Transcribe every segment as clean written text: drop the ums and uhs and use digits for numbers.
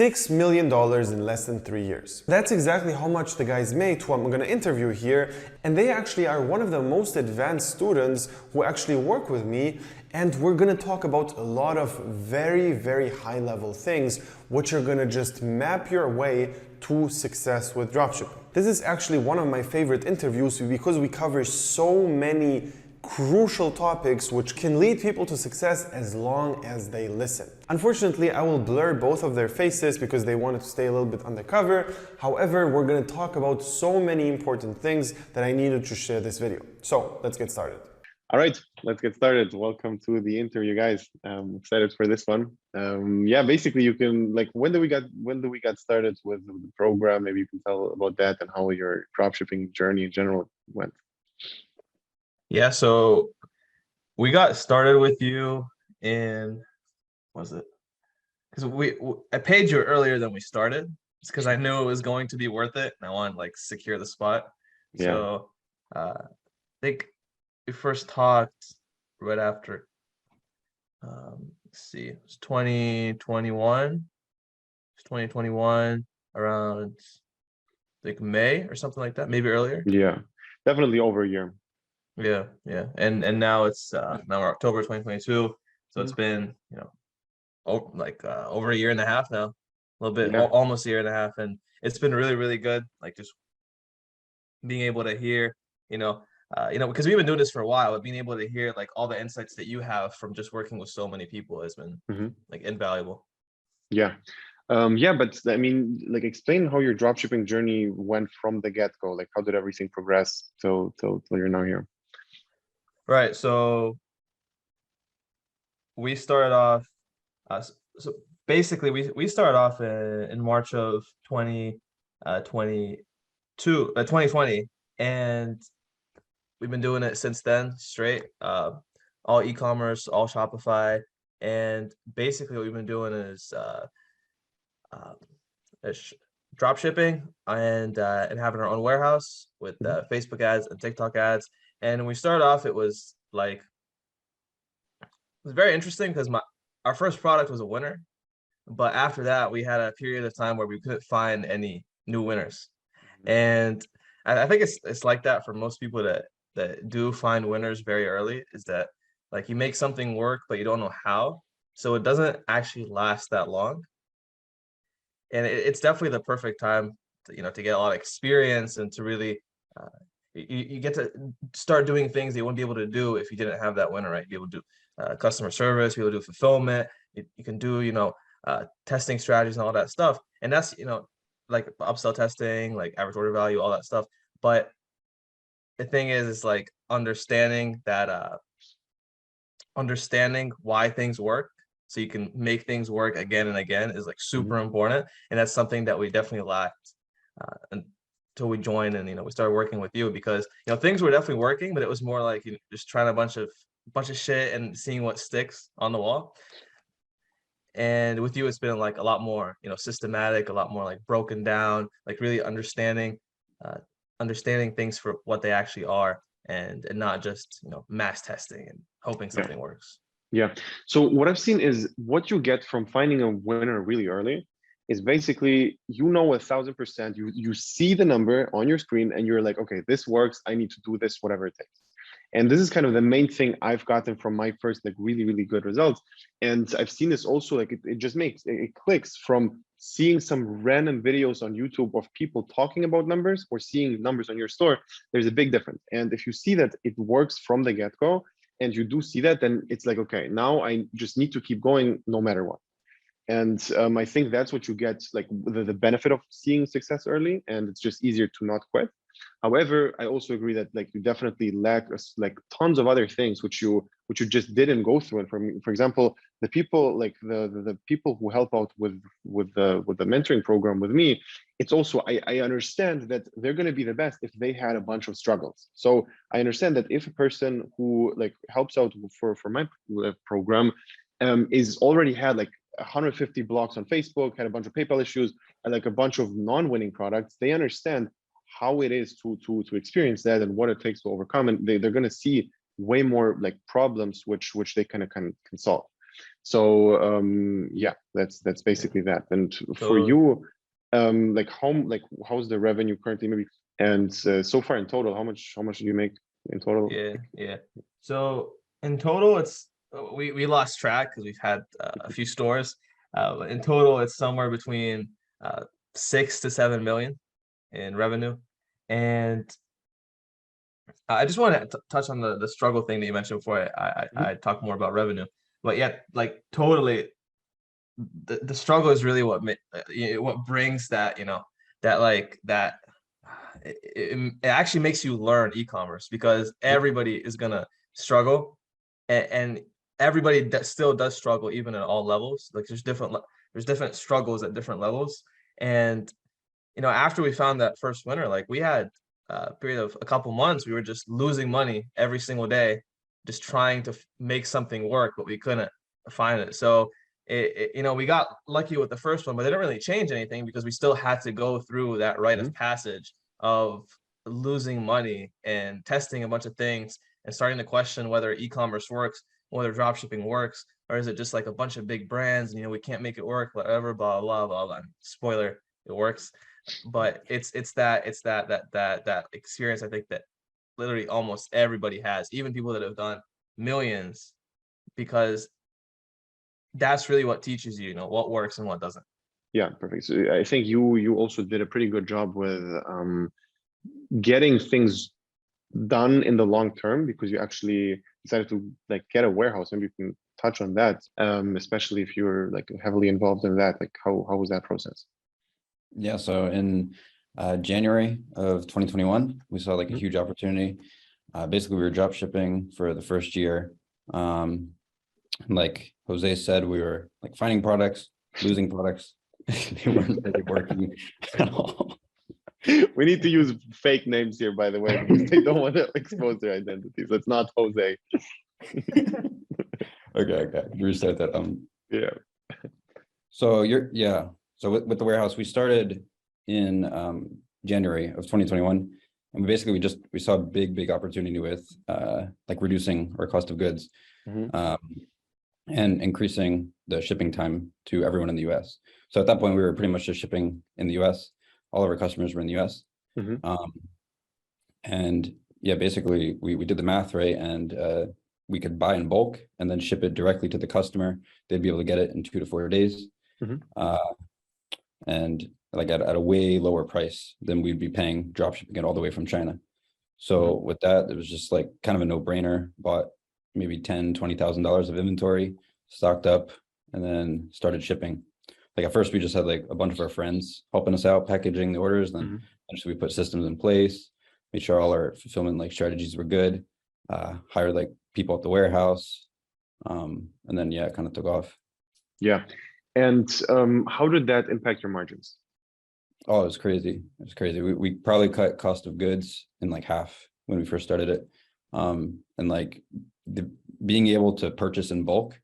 $6 million in less than 3 years. That's exactly how much the guys made who I'm going to interview here, and they actually are one of the most advanced students who actually work with me, and we're going to talk about a lot of very, very high level things which are going to just map your way to success with dropshipping. This is actually one of my favorite interviews because we cover so many crucial topics which can lead people to success as long as they listen. Unfortunately, I will blur both of their faces because they wanted to stay a little bit undercover. However, we're going to talk about so many important things that I needed to share this video. So let's get started. All right, let's get started. Welcome to the interview, guys. I'm excited for this one. Yeah, basically, you can when do we got started with the program? Maybe you can tell about that and how your dropshipping journey in general went. Yeah, so we got started with you in, was it? Because I paid you earlier than we started. It's because I knew it was going to be worth it, and I wanted to secure the spot. Yeah. So I think we first talked right after. Let's see, it was 2021. It's 2021 around May or something like that, maybe earlier. Yeah, definitely over a year. Yeah. And now it's now we're October 2022. So it's been, over a year and a half now. A little bit, almost a year and a half. And it's been really, really good. Just being able to hear, because we've been doing this for a while, but being able to hear all the insights that you have from just working with so many people has been invaluable. Yeah. But I mean, explain how your dropshipping journey went from the get-go. How did everything progress till you're now here? Right. So we started off. So basically, we started off in March of 2020, and we've been doing it since then, straight. All e-commerce, all Shopify, and basically what we've been doing is drop shipping and having our own warehouse with Facebook ads and TikTok ads. And when we started off, it was very interesting because our first product was a winner, but after that we had a period of time where we couldn't find any new winners. And I think it's like that for most people that do find winners very early, is that you make something work but you don't know how, so it doesn't actually last that long. And it's definitely the perfect time to get a lot of experience and to really you get to start doing things that you wouldn't be able to do if you didn't have that winner, right? Be able to do customer service, be able to do fulfillment. You can do testing strategies and all that stuff, and that's upsell testing, average order value, all that stuff. But the thing is understanding that understanding why things work so you can make things work again and again is super important. And that's something that we definitely lacked until we joined and we started working with you, because things were definitely working, but it was more just trying a bunch of shit and seeing what sticks on the wall. And with you, it's been a lot more systematic, a lot more broken down, really understanding things for what they actually are, and not just mass testing and hoping something works. Yeah. So what I've seen is what you get from finding a winner really early is basically 1,000%. You see the number on your screen and you're like, okay, this works. I need to do this, whatever it takes. And this is kind of the main thing I've gotten from my first really, really good results. And I've seen this also, it just it clicks from seeing some random videos on YouTube of people talking about numbers or seeing numbers on your store. There's a big difference. And if you see that it works from the get-go and you do see that, then it's okay, now I just need to keep going no matter what. And I think that's what you get, the benefit of seeing success early, and it's just easier to not quit. However, I also agree that you definitely lack tons of other things which you just didn't go through. And for example, the people the people who help out with the mentoring program with me, it's also I understand that they're going to be the best if they had a bunch of struggles. So I understand that if a person who helps out for my program is already had 150 blocks on Facebook, had a bunch of PayPal issues, and a bunch of non-winning products, they understand how it is to experience that and what it takes to overcome, and they're going to see way more problems which they can solve. So yeah, that's basically that. And for So you, how's the revenue currently, maybe, and so far in total, how much do you make in total? yeah. So in total, it's we lost track because we've had a few stores. But in total, it's somewhere between 6 to 7 million in revenue. And I just want to touch on the struggle thing that you mentioned before I talk more about revenue. But yeah, like totally, the struggle is really what brings that, that it actually makes you learn e-commerce, because everybody is gonna struggle, and everybody that still does struggle even at all levels. Like there's different struggles at different levels. And after we found that first winner, like we had a period of a couple months, we were just losing money every single day, just trying to make something work, but we couldn't find it. So we got lucky with the first one, but it didn't really change anything because we still had to go through that rite of passage of losing money and testing a bunch of things and starting to question whether e-commerce works, whether dropshipping works, or is it just like a bunch of big brands and we can't make it work, whatever, blah blah blah blah. Spoiler, it works. But it's that experience, I think, that literally almost everybody has, even people that have done millions, because that's really what teaches you, what works and what doesn't. Yeah, perfect. So I think you also did a pretty good job with getting things done in the long term, because you actually decided to like get a warehouse. Maybe you can touch on that, especially if you're like heavily involved in that. Like how was that process? Yeah, so in January of 2021, we saw like a huge opportunity. Basically, we were drop shipping for the first year. Like Jose said, we were like finding products, losing products. They weren't really working at all. We need to use fake names here, by the way, because they don't want to expose their identities. It's not Jose. Okay. Restart that. Yeah. So So with the warehouse, we started in January of 2021, and we saw a big opportunity with like reducing our cost of goods and increasing the shipping time to everyone in the US. So at that point, we were pretty much just shipping in the US. All of our customers were in the US. And yeah, basically we did the math, right? And we could buy in bulk and then ship it directly to the customer. They'd be able to get it in 2 to 4 days. And like at a way lower price than we'd be paying drop shipping it all the way from China. So with that, it was just like kind of a no-brainer. Bought maybe $10,000-$20,000 of inventory, stocked up, and then started shipping. Like at first we just had like a bunch of our friends helping us out, packaging the orders. Then eventually we put systems in place, made sure all our fulfillment like strategies were good, hired like people at the warehouse. And then, yeah, it kind of took off. Yeah. And how did that impact your margins? Oh, it was crazy. It was crazy. We probably cut cost of goods in like half when we first started it. And like being able to purchase in bulk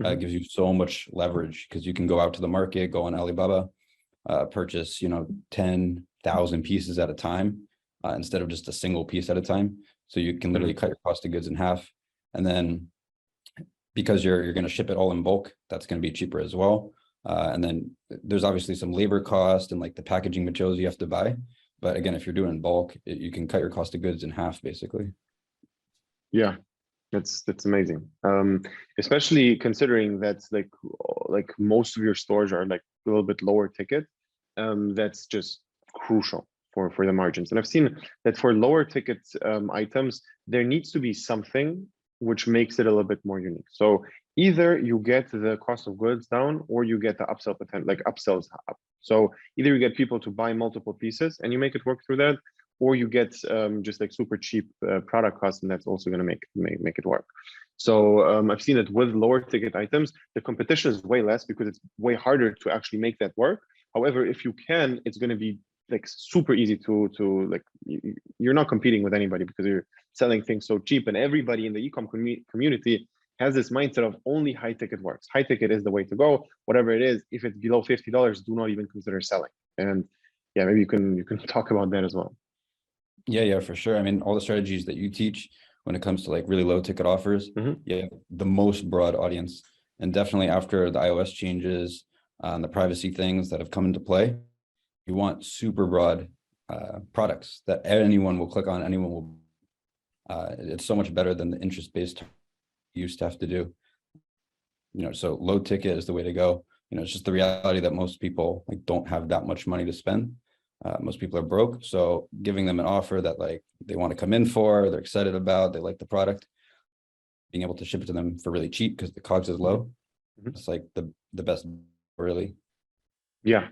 gives you so much leverage, because you can go out to the market, go on Alibaba, purchase, 10,000 pieces at a time instead of just a single piece at a time. So you can literally cut your cost of goods in half. And then because you're going to ship it all in bulk, that's going to be cheaper as well. And then there's obviously some labor cost and like the packaging materials you have to buy. But again, if you're doing bulk, you can cut your cost of goods in half, basically. Yeah, that's amazing. Especially considering that's like most of your stores are like a little bit lower ticket. That's just crucial for the margins. And I've seen that for lower ticket items, there needs to be something which makes it a little bit more unique. So either you get the cost of goods down, or you get the upsell potential, like upsells up. So either you get people to buy multiple pieces and you make it work through that, or you get just like super cheap product cost, and that's also going to make it work. So I've seen that with lower ticket items, the competition is way less because it's way harder to actually make that work. However, if you can, it's going to be like super easy to like, you're not competing with anybody because you're selling things so cheap, and everybody in the e-com community has this mindset of only high ticket works. High ticket is the way to go. Whatever it is, if it's below $50, do not even consider selling. And yeah, maybe you can talk about that as well. Yeah, for sure. I mean, all the strategies that you teach when it comes to like really low ticket offers, yeah, the most broad audience. And definitely after the iOS changes and the privacy things that have come into play, you want super broad products that anyone will click on, anyone will. It's so much better than the interest-based you used to have to do. So low ticket is the way to go. It's just the reality that most people like don't have that much money to spend. Most people are broke. So giving them an offer that like they want to come in for, they're excited about, they like the product, being able to ship it to them for really cheap because the COGS is low. It's like the best, really. Yeah.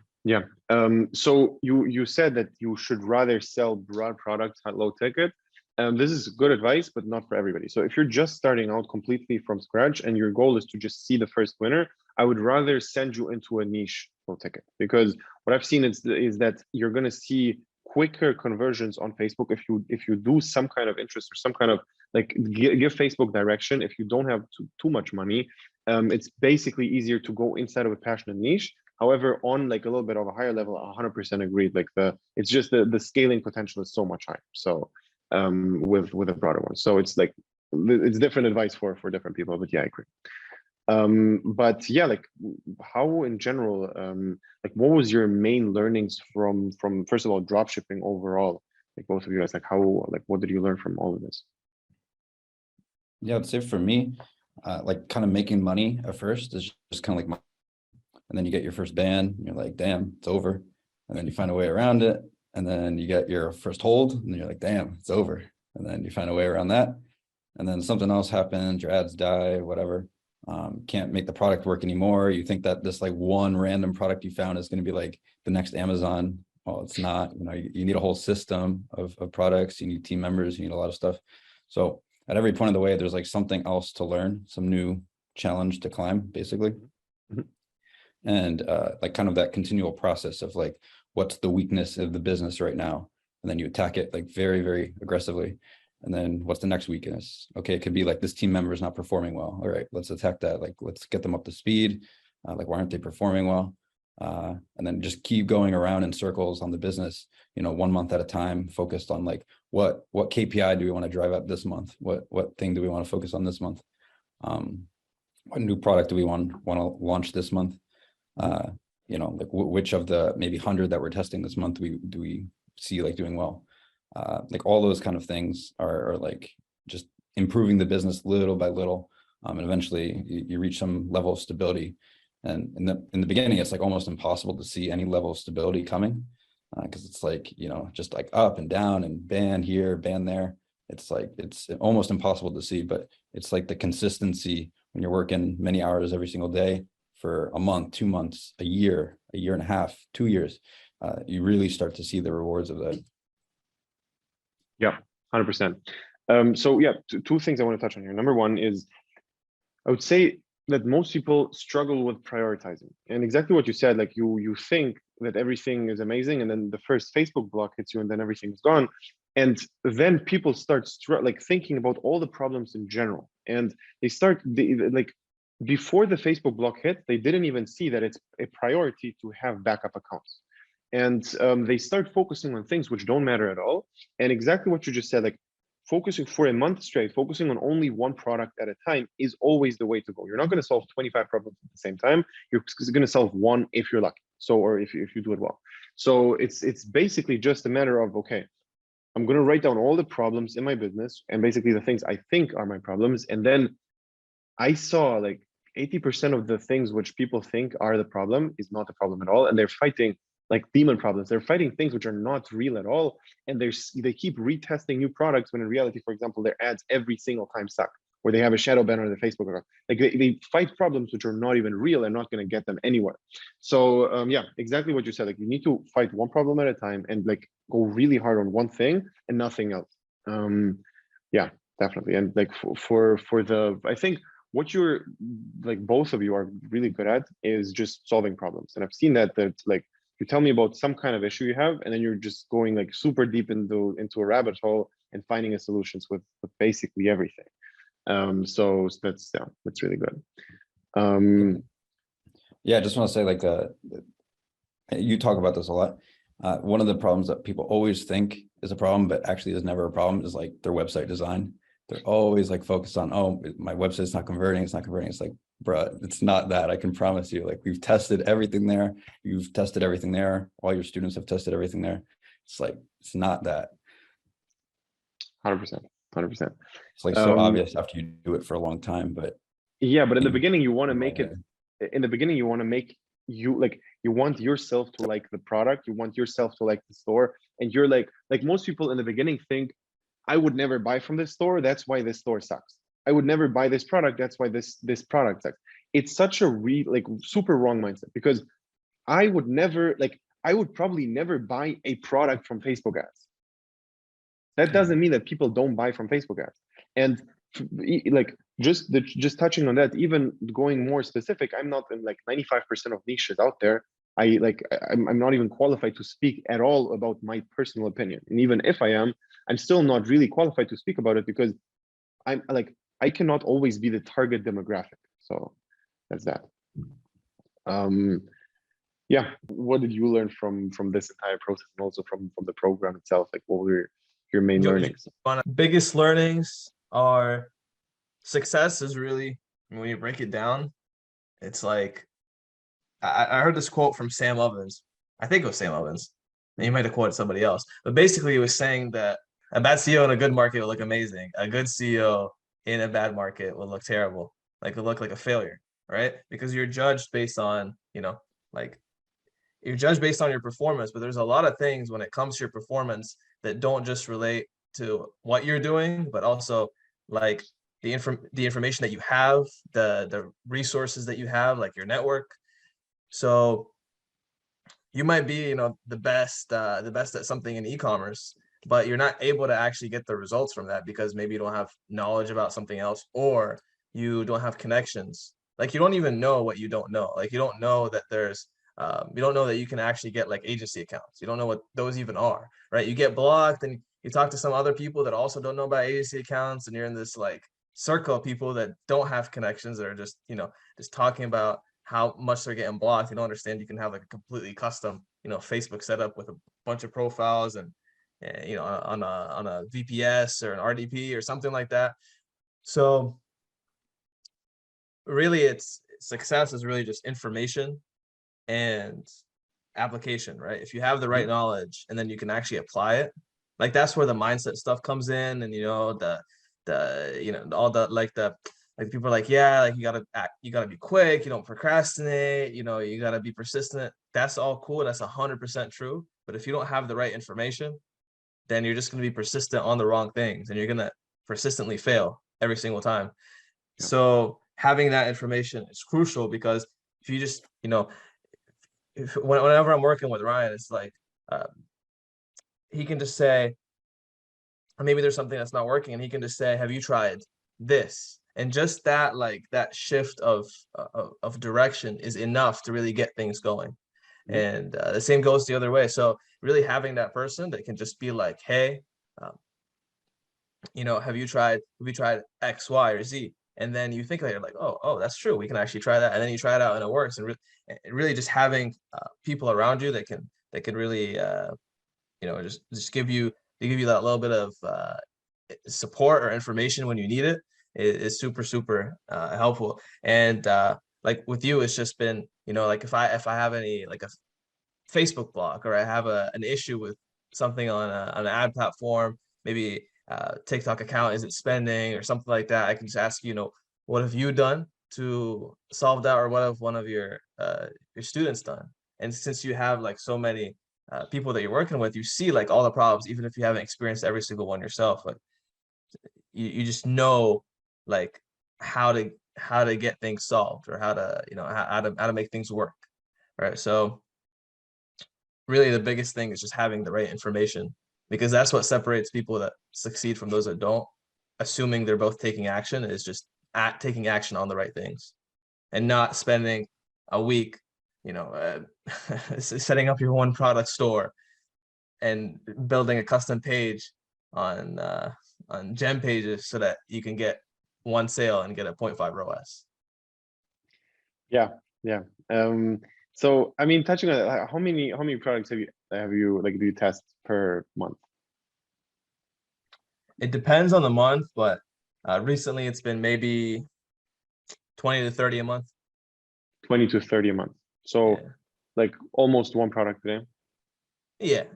So you said that you should rather sell broad products at low ticket. This is good advice, but not for everybody. So if you're just starting out completely from scratch and your goal is to just see the first winner, I would rather send you into a niche low ticket, because what I've seen is that you're going to see quicker conversions on Facebook if you do some kind of interest or some kind of like give Facebook direction. If you don't have too much money, it's basically easier to go inside of a passionate niche. However, on like a little bit of a higher level, 100% agreed. Like it's just the scaling potential is so much higher. So with a broader one, so it's like it's different advice for different people. But yeah, I agree. But yeah, like how in general, like what was your main learnings from first of all dropshipping overall? Like both of you guys, like what did you learn from all of this? Yeah, I'd say for me, like kind of making money at first is just kind of like and then you get your first ban, and you're like, damn, it's over. And then you find a way around it. And then you get your first hold, and then you're like, damn, it's over. And then you find a way around that. And then something else happens, your ads die, whatever. Can't make the product work anymore. You think that this like one random product you found is going to be like the next Amazon. Well, it's not. You need a whole system of products. You need team members. You need a lot of stuff. So at every point of the way, there's like something else to learn, some new challenge to climb, basically. And like kind of that continual process of like, what's the weakness of the business right now? And then you attack it like very, very aggressively. And then what's the next weakness? Okay, it could be like this team member is not performing well. All right, let's attack that. Like, let's get them up to speed. Like, why aren't they performing well? And then just keep going around in circles on the business, 1 month at a time, focused on like, what KPI do we want to drive up this month? What thing do we want to focus on this month? What new product do we want to launch this month? Like which of the maybe 100 that we're testing this month do we see like doing well? Like all those kind of things are like just improving the business little by little, and eventually you reach some level of stability. And in the beginning, it's like almost impossible to see any level of stability coming, because it's like just like up and down and ban here, ban there. It's like it's almost impossible to see, but it's like the consistency when you're working many hours every single day for a month, 2 months, a year and a half, 2 years, you really start to see the rewards of that. Yeah, 100%. So yeah, two things I want to touch on here. Number one is, I would say that most people struggle with prioritizing, and exactly what you said, like you think that everything is amazing, and then the first Facebook block hits you, and then everything is gone. And then people start like thinking about all the problems in general, and they start like before the Facebook block hit, they didn't even see that it's a priority to have backup accounts. And they start focusing on things which don't matter at all. And exactly what you just said, like focusing for a month straight, focusing on only one product at a time is always the way to go. You're not going to solve 25 problems at the same time. You're going to solve one if you're lucky. So, or if you do it well. So it's basically just a matter of, okay, I'm going to write down all the problems in my business and basically the things I think are my problems. And then I saw like 80% of the things which people think are the problem is not the problem at all. And they're fighting like demon problems. They're fighting things which are not real at all. And they keep retesting new products when in reality, for example, their ads every single time suck, or they have a shadow ban on their Facebook account. Like they fight problems which are not even real and not going to get them anywhere. So yeah, exactly what you said. Like you need to fight one problem at a time and like go really hard on one thing and nothing else. Yeah, definitely. And like for the, I think what you're like both of you are really good at is just solving problems. And I've seen that like you tell me about some kind of issue you have, and then you're just going like super deep into a rabbit hole and finding a solutions with basically everything. So that's really good. Yeah, I just want to say like you talk about this a lot. One of the problems that people always think is a problem, but actually is never a problem, is like their website design. They're always like focused on, oh, my website's not converting, it's not converting. It's like, bruh, it's not that. I can promise you. Like, we've tested everything there. You've tested everything there. All your students have tested everything there. It's like, it's not that. 100%, 100%. It's like so obvious after you do it for a long time, but yeah, but in the beginning you want to the make wrong it. In the beginning you want to make you like you want yourself to like the product, you want yourself to like the store, and you're like most people in the beginning think, I would never buy from this store, that's why this store sucks. I would never buy this product, that's why this product sucks. It's such a super wrong mindset, because I would probably never buy a product from Facebook ads. That doesn't mean that people don't buy from Facebook ads. And like just touching on that, even going more specific, I'm not in like 95% of niches out there. I'm not even qualified to speak at all about my personal opinion. And even if I am, I'm still not really qualified to speak about it, because I'm like, I cannot always be the target demographic. So that's that. Yeah, what did you learn from this entire process, and also from the program itself? Like, what were your main learnings? Biggest learnings are success is really, when you break it down, it's like, I heard this quote from Sam Ovens. I think it was Sam Ovens. And you might have quoted somebody else. But basically, he was saying that a bad CEO in a good market will look amazing. A good CEO in a bad market will look terrible. Like, it'll look like a failure, right? Because you're judged based on, like, you're judged based on your performance. But there's a lot of things when it comes to your performance that don't just relate to what you're doing, but also like the information that you have, the resources that you have, like your network. So you might be, the best at something in e-commerce, but you're not able to actually get the results from that because maybe you don't have knowledge about something else, or you don't have connections. Like, you don't even know what you don't know. Like, you don't know that you don't know that you can actually get like agency accounts. You don't know what those even are, right? You get blocked and you talk to some other people that also don't know about agency accounts, and you're in this like circle of people that don't have connections, that are just, just talking about how much they're getting blocked. You don't understand you can have like a completely custom, Facebook setup with a bunch of profiles and, on a VPS or an RDP or something like that. So really, it's success is really just information and application, right? If you have the right knowledge and then you can actually apply it, like, that's where the mindset stuff comes in. And all the like people are like, yeah, like, you gotta be quick, you don't procrastinate, you gotta be persistent. That's all cool. That's 100% true. But if you don't have the right information, then you're just gonna be persistent on the wrong things, and you're gonna persistently fail every single time. Yeah. So having that information is crucial, because if you just, whenever I'm working with Ryan, it's like, he can just say, or maybe there's something that's not working, and he can just say, have you tried this? And just that, like, that shift of direction is enough to really get things going. And the same goes the other way. So really having that person that can just be like, hey, have you tried X, Y, or Z? And then you think later, like, oh, that's true, we can actually try that. And then you try it out and it works. And really just having people around you that can really just give you that little bit of support or information when you need it is super helpful. And like with you, it's just been, like, if I have any, like, a Facebook block, or I have an issue with something on an ad platform, maybe TikTok account isn't spending or something like that, I can just ask, what have you done to solve that, or what have one of your students done? And since you have like so many people that you're working with, you see like all the problems, even if you haven't experienced every single one yourself. Like, you just know like how to get things solved, or how to make things work, right? So really the biggest thing is just having the right information, because that's what separates people that succeed from those that don't. Assuming they're both taking action is just taking action on the right things, and not spending a week, setting up your one product store and building a custom page on gem pages so that you can get one sale and get a 0.5 ROAS. Yeah. So I mean, touching on that, how many products have you like, do you test per month? It depends on the month, but recently it's been maybe 20 to 30 a month. 20 to 30 a month. So Yeah. like almost one product a day.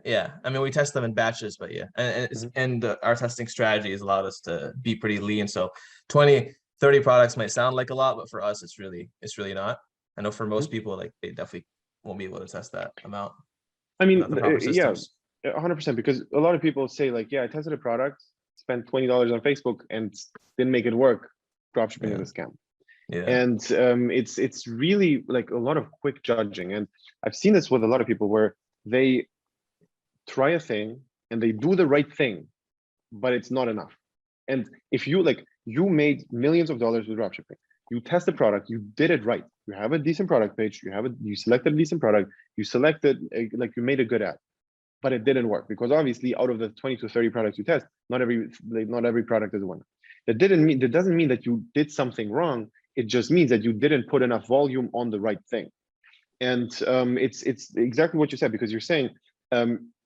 Yeah. I mean, we test them in batches, but yeah, and our testing strategy has allowed us to be pretty lean. So 20, 30 products might sound like a lot, but for us, it's really not. I know for most people, like they definitely won't be able to test that amount. I mean, Not the proper yeah, systems. 100%. Because a lot of people say like, yeah, I tested a product, spent $20 on Facebook, and didn't make it work. Dropshipping is a scam. Yeah. And it's really like a lot of quick judging. And I've seen this with a lot of people where they try a thing and they do the right thing, but it's not enough. And if you like, you made millions of dollars with dropshipping, you test the product, you did it right, you have a decent product page, you selected a decent product, you selected like you made a good ad, but it didn't work because obviously out of the 20 to 30 products you test, not every product is a winner. That doesn't mean that you did something wrong. It just means that you didn't put enough volume on the right thing. And it's exactly what you said, because you're saying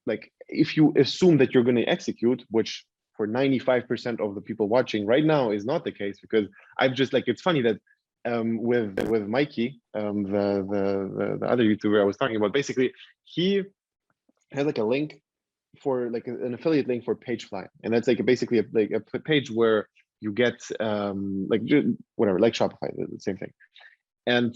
like if you assume that you're going to execute, which for 95% of the people watching right now is not the case, because I've just like, it's funny that with Mikey, the other YouTuber I was talking about, basically he has like a link for like an affiliate link for Pagefly, and that's like basically a page where you get like whatever, like Shopify, the same thing. And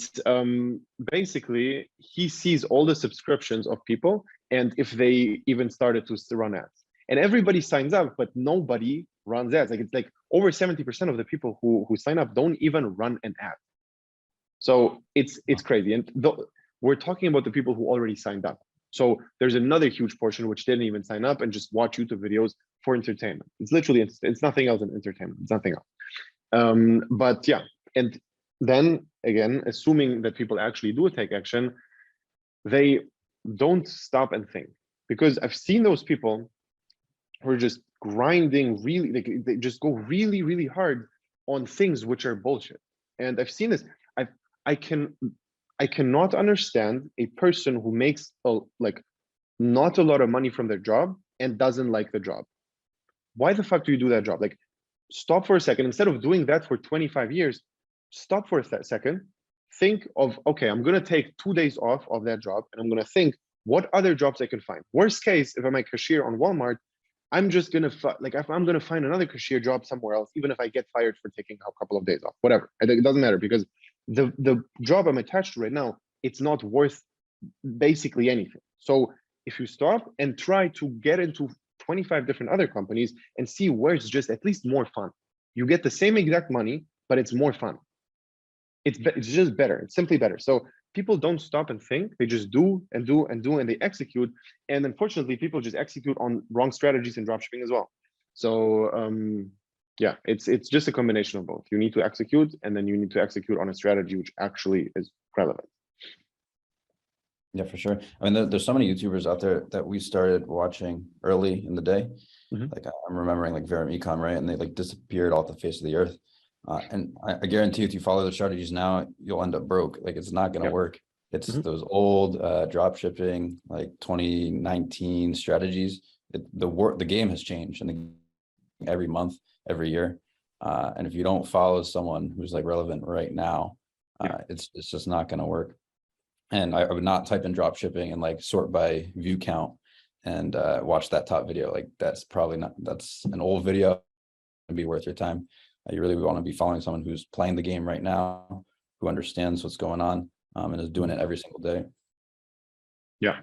basically he sees all the subscriptions of people and if they even started to run ads, and everybody signs up, but nobody runs ads. Like it's like over 70% of the people who sign up don't even run an ad. So it's crazy. And we're talking about the people who already signed up. So there's another huge portion which didn't even sign up and just watch YouTube videos for entertainment. It's literally, it's nothing else than entertainment. It's nothing else. But yeah, and then again, assuming that people actually do take action, they don't stop and think. Because I've seen those people who are just grinding really, like they just go really, really hard on things which are bullshit. And I've seen this. I cannot understand a person who makes like not a lot of money from their job and doesn't like the job. Why the fuck do you do that job? Like, stop for a second. Instead of doing that for 25 years, stop for a second. Think of, okay, I'm going to take 2 days off of that job and I'm going to think what other jobs I can find. Worst case, if I'm a cashier on Walmart, I'm just going to like, if I'm going to find another cashier job somewhere else, even if I get fired for taking a couple of days off, whatever. It doesn't matter, because the job I'm attached to right now, it's not worth basically anything. So if you stop and try to get into 25 different other companies and see where it's just at least more fun. You get the same exact money, but it's more fun. It's just better. It's simply better. So people don't stop and think. They just do and do and do, and they execute. And unfortunately, people just execute on wrong strategies in dropshipping as well. So yeah, it's just a combination of both. You need to execute, and then you need to execute on a strategy which actually is relevant. Yeah, for sure. I mean, there's so many YouTubers out there that we started watching early in the day. Like I'm remembering like Verum Econ, right? And they like disappeared off the face of the earth. And I guarantee if you follow the strategies now, you'll end up broke. Like it's not going to work. It's those old drop shipping, like 2019 strategies. The game has changed, and every month, every year. And if you don't follow someone who's like relevant right now, it's just not going to work. And I would not type in drop shipping and like sort by view count and watch that top video. Like that's an old video and be worth your time. You really want to be following someone who's playing the game right now, who understands what's going on, and is doing it every single day. Yeah,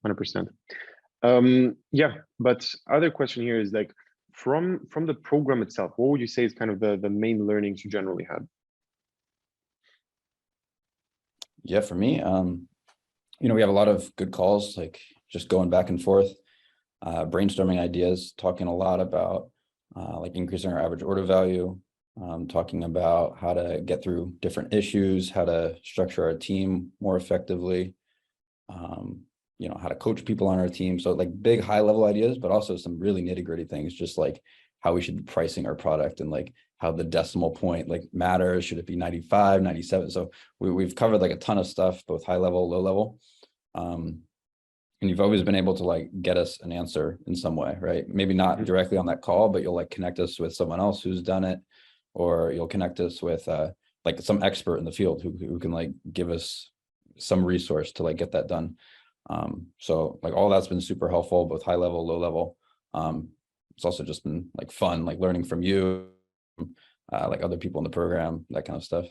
100%. Yeah, but other question here is like, from the program itself, what would you say is kind of the main learnings you generally had? Yeah, for me, we have a lot of good calls, like just going back and forth, brainstorming ideas, talking a lot about like increasing our average order value, talking about how to get through different issues, how to structure our team more effectively, how to coach people on our team. So like big high level ideas, but also some really nitty gritty things, just like how we should be pricing our product and like how the decimal point like matters. Should it be 95, 97? So we've covered like a ton of stuff, both high level, low level. And you've always been able to like get us an answer in some way, right? Maybe not directly on that call, but you'll like connect us with someone else who's done it, or you'll connect us with like some expert in the field who can like give us some resource to like get that done. So like all that's been super helpful, both high level, low level. It's also just been like fun, like learning from you, like other people in the program, that kind of stuff.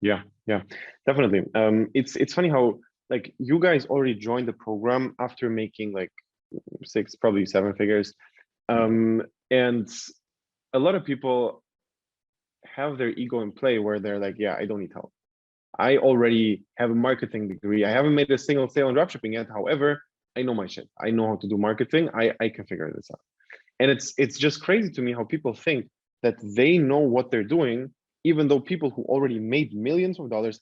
Yeah, definitely. It's funny how like you guys already joined the program after making like 6, probably 7 figures. And a lot of people have their ego in play where they're like, yeah, I don't need help. I already have a marketing degree. I haven't made a single sale on dropshipping yet. However, I know my shit. I know how to do marketing. I can figure this out. And it's just crazy to me how people think that they know what they're doing, even though people who already made millions of dollars,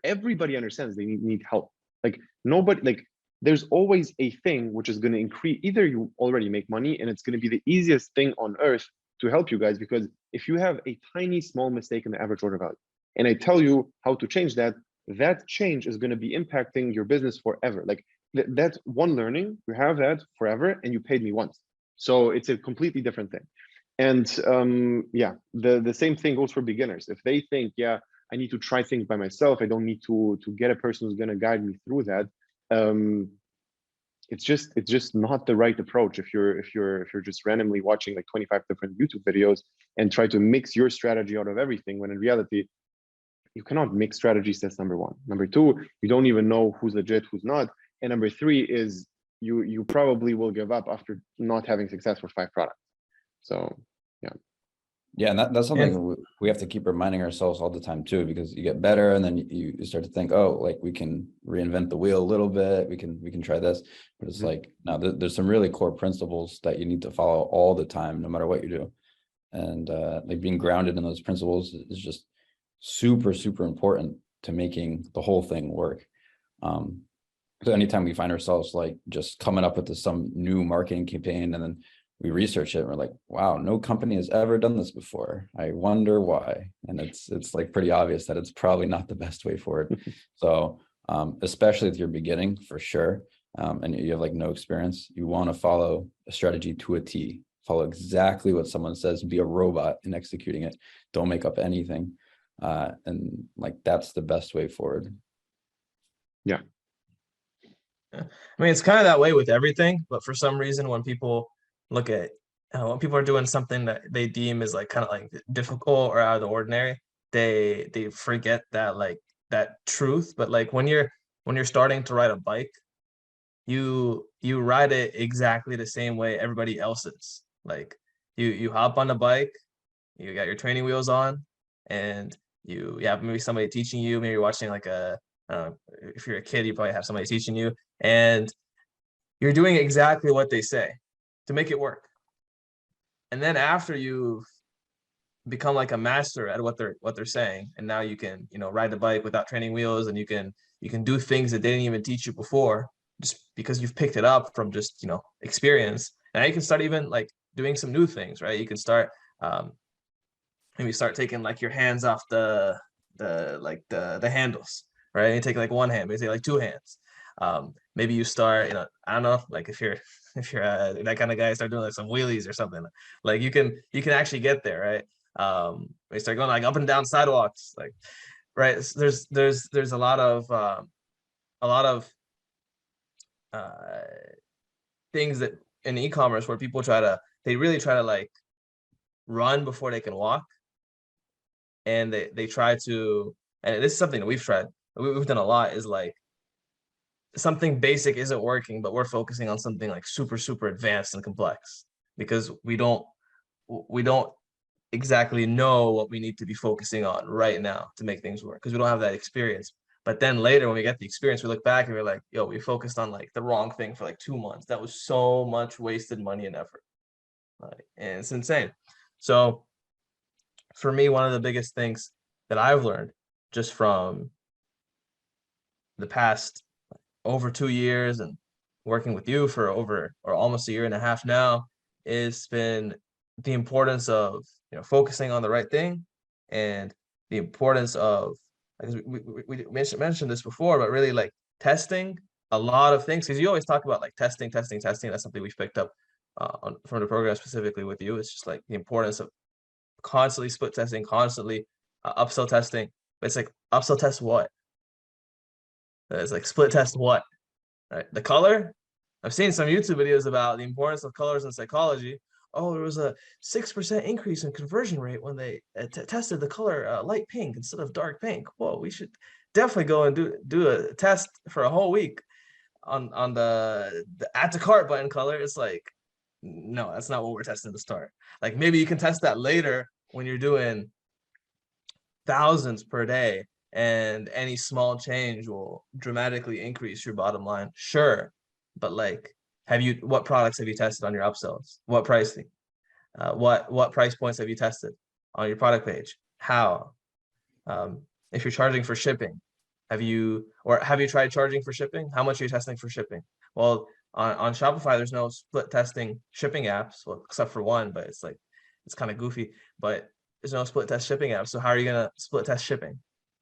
everybody understands they need help. Like nobody, like there's always a thing which is going to increase. Either you already make money and it's going to be the easiest thing on earth to help you guys, because if you have a tiny small mistake in the average order value, and I tell you how to change that, that change is going to be impacting your business forever. Like that one learning, you have that forever, and you paid me once. So it's a completely different thing. And yeah, the same thing goes for beginners. If they think, yeah, I need to try things by myself, I don't need to get a person who's going to guide me through that. It's just not the right approach. If you're just randomly watching like 25 different YouTube videos and try to mix your strategy out of everything, when in reality, you cannot mix strategies. That's number one. Number two, you don't even know who's legit, who's not. And number three is you probably will give up after not having success with 5 products. So yeah, and that's something we have to keep reminding ourselves all the time too, because you get better and then you start to think, oh, like we can reinvent the wheel a little bit, we can try this, but it's like, no, there's some really core principles that you need to follow all the time, no matter what you do. And like being grounded in those principles is just super important to making the whole thing work. So anytime we find ourselves like just coming up with some new marketing campaign and then we research it and we're like, wow, no company has ever done this before. I wonder why. And it's like pretty obvious that it's probably not the best way forward. So especially if you're beginning, for sure, and you have like no experience, you want to follow a strategy to a T. Follow exactly what someone says, be a robot in executing it. Don't make up anything. And like that's the best way forward. Yeah. I mean, it's kind of that way with everything, but for some reason, when people look at when people are doing something that they deem is like kind of like difficult or out of the ordinary, they forget that like that truth. But like when you're starting to ride a bike, you ride it exactly the same way everybody else is. Like you hop on the bike, you got your training wheels on, and you have maybe somebody teaching you, maybe you're watching like if you're a kid, you probably have somebody teaching you, and you're doing exactly what they say to make it work. And then after you've become like a master at what they're saying, and now you can, ride the bike without training wheels, and you can do things that they didn't even teach you before, just because you've picked it up from just, experience. And now you can start even like doing some new things, right? You can start maybe start taking like your hands off the handles, right? And you take like one hand, maybe take like 2 hands. Maybe you start, I don't know, like if you're that kind of guy, start doing like some wheelies or something. Like you can actually get there, right? You start going like up and down sidewalks, like, right? There's a lot of things that in e-commerce where people they really try to like run before they can walk, and they try to, and this is something that we've tried, we've done a lot, is like something basic isn't working, but we're focusing on something like super advanced and complex because we don't exactly know what we need to be focusing on right now to make things work, because we don't have that experience. But then later when we get the experience, we look back and we're like, yo, we focused on like the wrong thing for like 2 months. That was so much wasted money and effort. And it's insane. So for me, one of the biggest things that I've learned just from the past over 2 years and working with you for over or almost a year and a half now is been the importance of focusing on the right thing, and the importance of, because we mentioned this before, but really like testing a lot of things, because you always talk about like testing. That's something we've picked up from the program specifically with you. It's just like the importance of constantly split testing, constantly upsell testing. It's like upsell test what? It's like split test what? Right? The color. I've seen some YouTube videos about the importance of colors in psychology. Oh, there was a 6% increase in conversion rate when they tested the color light pink instead of dark pink. Whoa, we should definitely go and do a test for a whole week on the add to cart button color. It's like, no, that's not what we're testing to start. Like maybe you can test that later when you're doing thousands per day, and any small change will dramatically increase your bottom line. Sure, but like, what products have you tested on your upsells? What pricing? What price points have you tested on your product page? How? If you're charging for shipping, have you tried charging for shipping? How much are you testing for shipping? Well, on Shopify, there's no split testing shipping apps, well, except for one, but it's kind of goofy. But there's no split test shipping app. So how are you gonna split test shipping?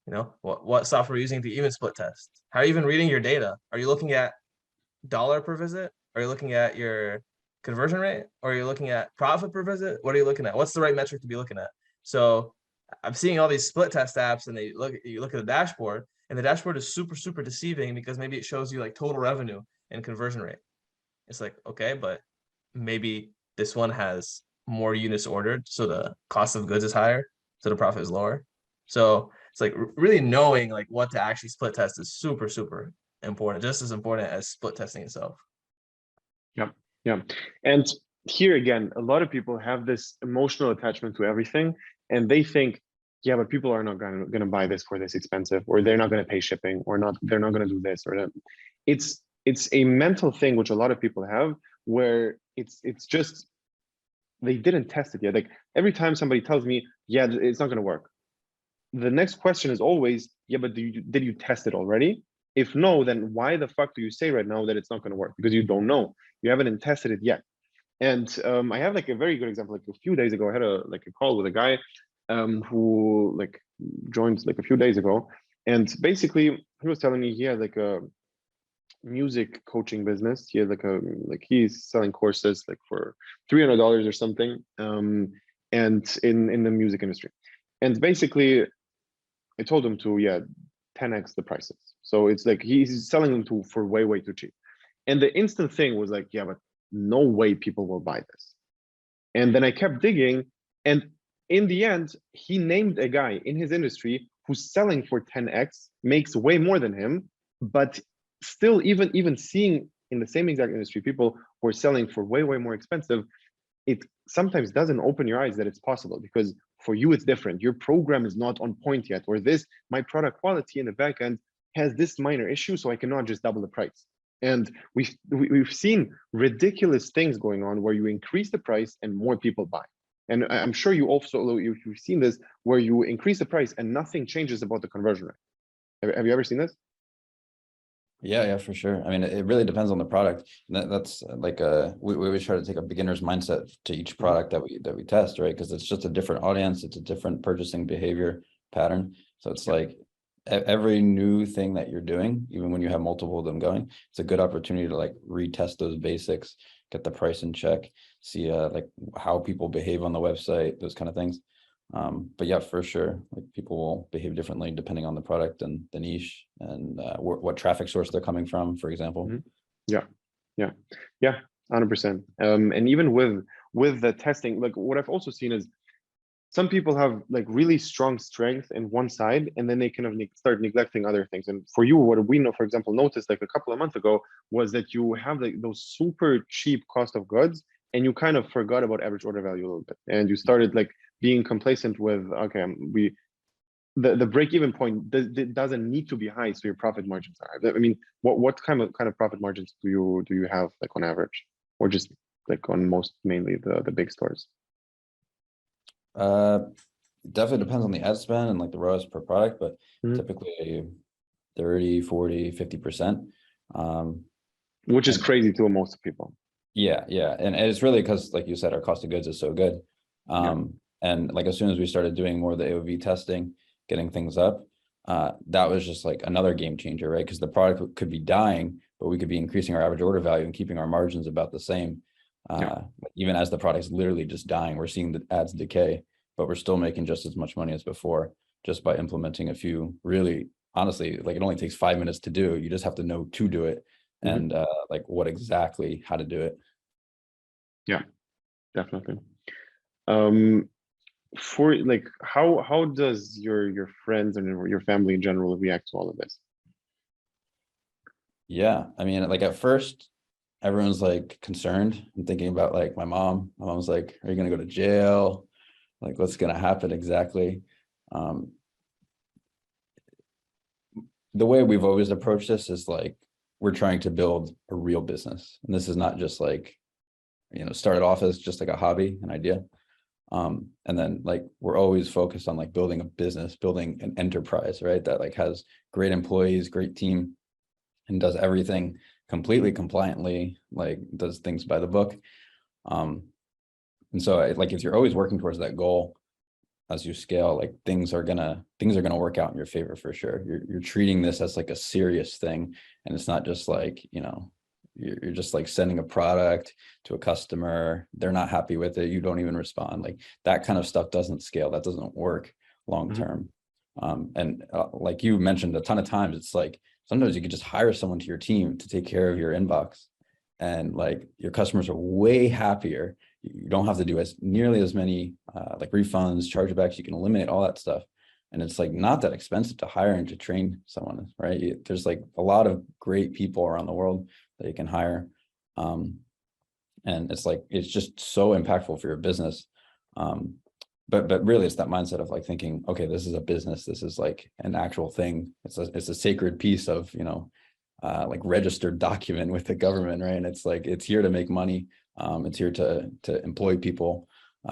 You know, what software are you using to even split test? How are you even reading your data? Are you looking at dollar per visit? Are you looking at your conversion rate? Or are you looking at profit per visit? What are you looking at? What's the right metric to be looking at? So I'm seeing all these split test apps, and you look at the dashboard, and the dashboard is super, super deceiving because maybe it shows you like total revenue and conversion rate. It's like, okay, but maybe this one has more units ordered, so the cost of goods is higher, so the profit is lower. So it's like really knowing like what to actually split test is super, super important, just as important as split testing itself. Yeah. And here again, a lot of people have this emotional attachment to everything, and they think, yeah, but people are not going to buy this for this expensive, or they're not going to pay shipping, or they're not going to do this or that. It's a mental thing which a lot of people have, where it's just they didn't test it yet. Like every time somebody tells me, yeah, it's not going to work, the next question is always, yeah, but did you test it already? If no, then why the fuck do you say right now that it's not going to work? Because you don't know. You haven't tested it yet. And I have like a very good example. Like a few days ago, I had a call with a guy who like joined like a few days ago, and basically he was telling me he had like a music coaching business. He had he's selling courses like for $300 or something, and in the music industry. And basically, I told him to 10x the prices. So it's like he's selling them for way too cheap. And the instant thing was like, yeah, but no way people will buy this. And then I kept digging, and in the end, he named a guy in his industry who's selling for 10x, makes way more than him, but still even seeing in the same exact industry people who are selling for way more expensive, it sometimes doesn't open your eyes that it's possible, because for you it's different. Your program is not on point yet, or my product quality in the back end has this minor issue, so I cannot just double the price. And we've seen ridiculous things going on where you increase the price and more people buy. And I'm sure you've seen this, where you increase the price and nothing changes about the conversion rate. Have you ever seen this? Yeah, for sure. I mean, it really depends on the product. That's like we always try to take a beginner's mindset to each product that we test, right? Because it's just a different audience, it's a different purchasing behavior pattern. So it's like every new thing that you're doing, even when you have multiple of them going, it's a good opportunity to like retest those basics, get the price in check, see like how people behave on the website, those kind of things. But yeah, for sure, like people will behave differently depending on the product and the niche and what traffic source they're coming from, for example. Yeah, 100%. And even with the testing, like what I've also seen is some people have like really strong strength in one side, and then they kind of start neglecting other things. And for you, what we know, for example, noticed like a couple of months ago, was that you have like those super cheap cost of goods, and you kind of forgot about average order value a little bit, and you started like being complacent with, okay, the break-even point doesn't need to be high, so your profit margins are. I mean, what kind of profit margins do you have like on average, or just like on mainly the big stores? Definitely depends on the ad spend and like the ROAS per product, but typically 30, 40, 50%. Which is crazy to most people. Yeah. And it's really because, like you said, our cost of goods is so good. And like as soon as we started doing more of the AOV testing, getting things up, that was just like another game changer, right? Because the product could be dying, but we could be increasing our average order value and keeping our margins about the same. Even as the product's literally just dying, we're seeing the ads decay, but we're still making just as much money as before. just by implementing a few really, honestly, like it only takes 5 minutes to do. You just have to know to do it and like what exactly how to do it. Yeah, definitely. For like, how does your friends and your family in general react to all of this? Yeah, I mean, like at first, everyone's like concerned and thinking about like my mom. My mom's like, "Are you gonna go to jail? Like, what's gonna happen exactly?" Um, the way we've always approached this is like we're trying to build a real business, and this is not just like, you know, started off as just like a hobby, an idea. And then like we're always focused on like building a business, building an enterprise, right? That like has great employees, great team, and does everything completely compliantly, like does things by the book. And so like if you're always working towards that goal as you scale, like things are gonna work out in your favor for sure. You're treating this as like a serious thing, and it's not just like, you know, you're just like sending a product to a customer, they're not happy with it, you don't even respond. Like that kind of stuff doesn't scale, that doesn't work long term. And like you mentioned a ton of times, it's like sometimes you could just hire someone to your team to take care of your inbox, and like your customers are way happier. You don't have to do as nearly as many like refunds, chargebacks. You can eliminate all that stuff, and it's like not that expensive to hire and to train someone, right? There's like a lot of great people around the world that you can hire, and it's like it's just so impactful for your business. But really it's that mindset of like thinking, okay, this is a business, this is like an actual thing, it's a sacred piece of, you know, like registered document with the government, right? And it's like it's here to make money, it's here to employ people.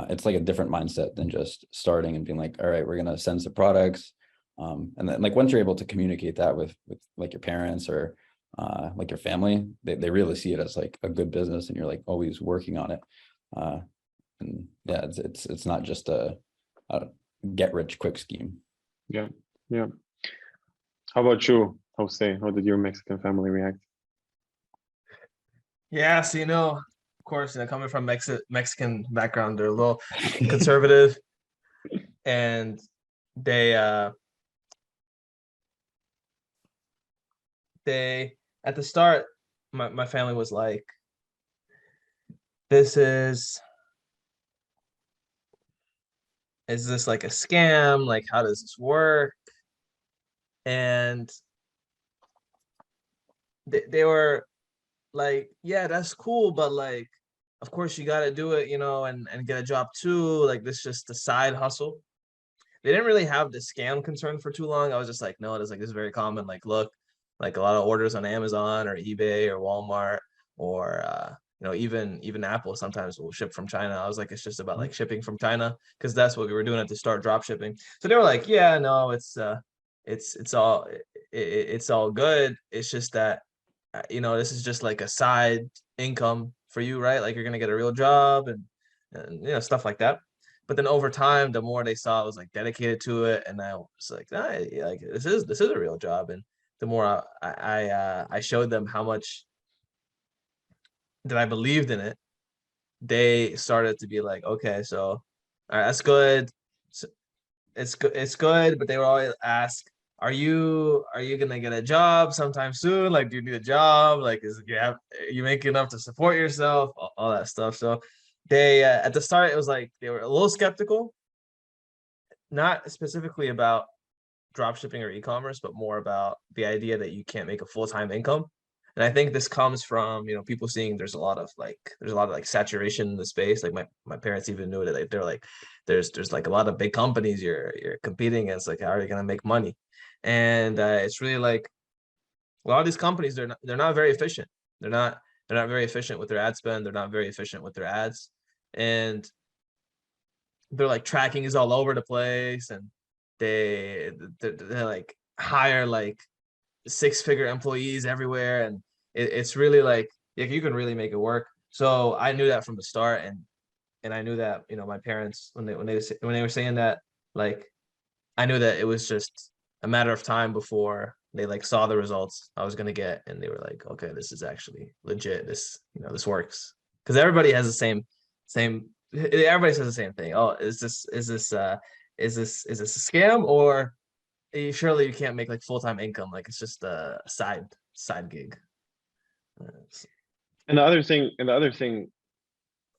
It's like a different mindset than just starting and being like, all right, we're gonna send some products, and then like once you're able to communicate that with like your parents or like your family, they really see it as like a good business, and you're like always working on it. And yeah, it's not just a get rich quick scheme. Yeah, yeah. How about you, Jose? How did your Mexican family react? Yeah, so you know, of course, you know, coming from Mexican background, they're a little conservative, and they at the start, my family was like, this is this like a scam? Like, how does this work? And they were like, yeah, that's cool, but like, of course you got to do it, you know, and get a job too. Like, this just a side hustle. They didn't really have the scam concern for too long. I was just like, no, it's like, this is very common. Like, look, like a lot of orders on Amazon or eBay or Walmart or you know, even Apple sometimes will ship from China. I was like, it's just about like shipping from China, because that's what we were doing at the start, drop shipping. So they were like, yeah, no, it's all good. It's just that you know, this is just like a side income for you, right? Like you're gonna get a real job and you know, stuff like that. But then over time, the more they saw I was like dedicated to it, and I was like, nah, yeah, like this is a real job. And the more I showed them how much that I believed in it, they started to be like, okay, so all right, that's good. So it's good, but they would always ask, are you gonna get a job sometime soon? Like, do you need a job? Like, are you making enough to support yourself? All that stuff. So they at the start it was like they were a little skeptical, not specifically about drop shipping or e-commerce, but more about the idea that you can't make a full-time income. And I think this comes from, you know, people seeing there's a lot of like saturation in the space. Like my parents even knew it. Like they're like, there's like a lot of big companies you're competing against. Like, how are you gonna make money? And it's really like a lot of these companies, they're not very efficient. They're not very efficient with their ad spend. They're not very efficient with their ads, and they're like tracking is all over the place, and they're like hire like six-figure employees everywhere, and it's really like you can really make it work. So I knew that from the start, and I knew that, you know, my parents when they were saying that, like, I knew that it was just a matter of time before they like saw the results I was gonna get, and they were like, okay, this is actually legit. This, you know, this works, because everybody has the same. Everybody says the same thing. Oh, is this is this a scam, or surely you can't make like full-time income, like it's just a side gig. And the other thing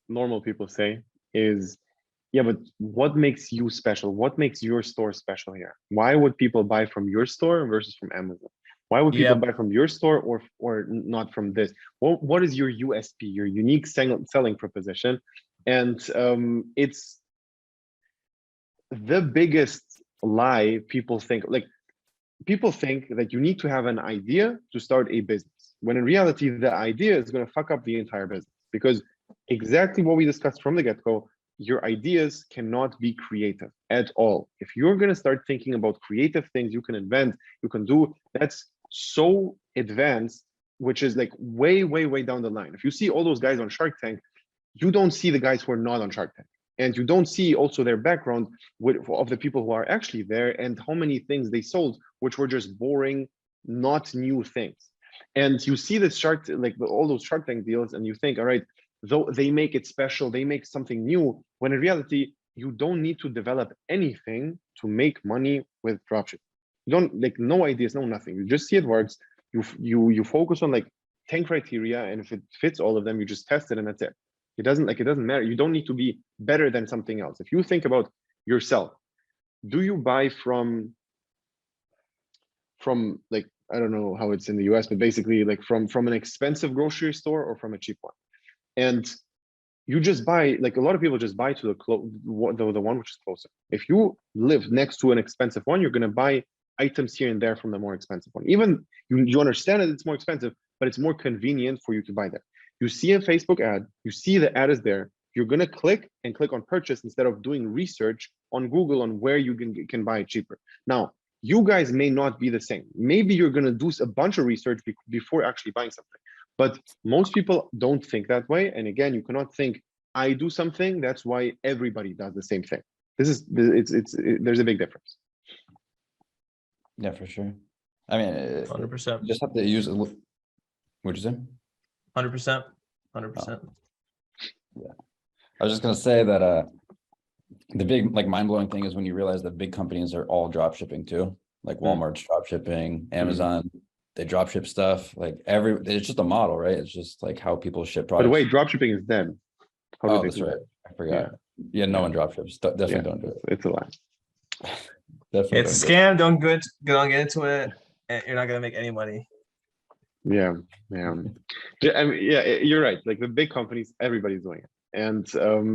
normal people say is, yeah, but what makes you special? What makes your store special here? Why would people buy from your store versus from Amazon? Why would people Yeah, buy from your store or not from this? What is your USP, your unique selling proposition? And it's the biggest lie people think. Like, people think that you need to have an idea to start a business, when in reality, the idea is going to fuck up the entire business. Because exactly what we discussed from the get-go, your ideas cannot be creative at all. If you're going to start thinking about creative things you can invent, you can do, that's so advanced, which is like way, way, way down the line. If you see all those guys on Shark Tank, you don't see the guys who are not on Shark Tank. And you don't see also their background of the people who are actually there and how many things they sold, which were just boring, not new things. And you see this all those Shark Tank deals, and you think, all right, though they make it special, they make something new, when in reality, you don't need to develop anything to make money with dropshipping. You don't, like, no ideas, no nothing. You just see it works. You focus on like 10 criteria, and if it fits all of them, you just test it, and that's it. It doesn't matter. You don't need to be better than something else. If you think about yourself, do you buy from like, I don't know how it's in the US, but basically like from an expensive grocery store or from a cheap one? And you just buy, like, a lot of people just buy to the one which is closer. If you live next to an expensive one, you're going to buy items here and there from the more expensive one. Even you understand that it's more expensive, but it's more convenient for you to buy there. You see a Facebook ad, you see the ad is there, you're going to click on purchase instead of doing research on Google on where you can buy it cheaper. Now, you guys may not be the same. Maybe you're going to do a bunch of research before actually buying something. But most people don't think that way. And again, you cannot think, I do something, that's why everybody does the same thing. There's a big difference. Yeah, for sure. I mean, 100%. you just have to use it. What'd you say? 100%. 100%. Yeah. I was just gonna say that the big, like, mind-blowing thing is when you realize that big companies are all drop shipping too. Like Walmart's drop shipping, Amazon, they drop ship stuff. Like it's just a model, right? It's just like how people ship products. But wait, drop shipping is dead. Oh, that's right. I forgot. Yeah, no one drop ships. Definitely don't do it. It's a lie. Definitely It's a scam. Don't get into it. And you're not gonna make any money. Yeah. I mean, yeah, you're right. Like, the big companies, everybody's doing it. And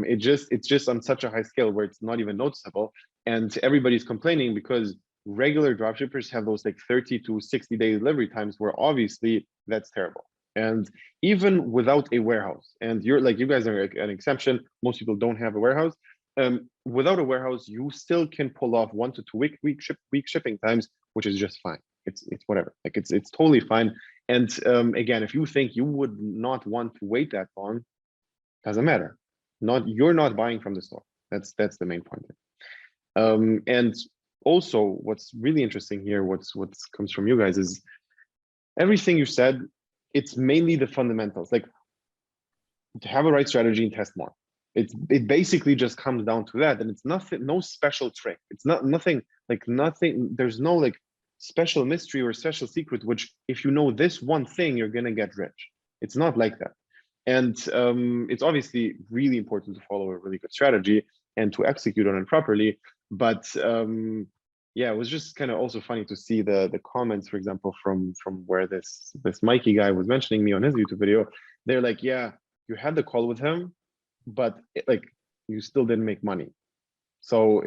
it's just on such a high scale where it's not even noticeable. And everybody's complaining because regular dropshippers have those like 30 to 60 day delivery times, where obviously that's terrible. And even without a warehouse, and you guys are an exception, most people don't have a warehouse. Without a warehouse, you still can pull off 1 to 2 week shipping times, which is just fine. It's whatever. Like, it's totally fine. And again, if you think you would not want to wait that long, doesn't matter. You're not buying from the store. That's the main point. And also, what's really interesting here, what's comes from you guys, is everything you said. It's mainly the fundamentals, like to have a right strategy and test more. It basically just comes down to that, and it's nothing, no special trick. It's nothing. There's no like special mystery or special secret, which if you know this one thing, you're gonna get rich. It's not like that. And it's obviously really important to follow a really good strategy and to execute on it properly. But yeah, it was just kind of also funny to see the comments, for example, from where this Mikey guy was mentioning me on his YouTube video. They're like, yeah, you had the call with him, but like, you still didn't make money. So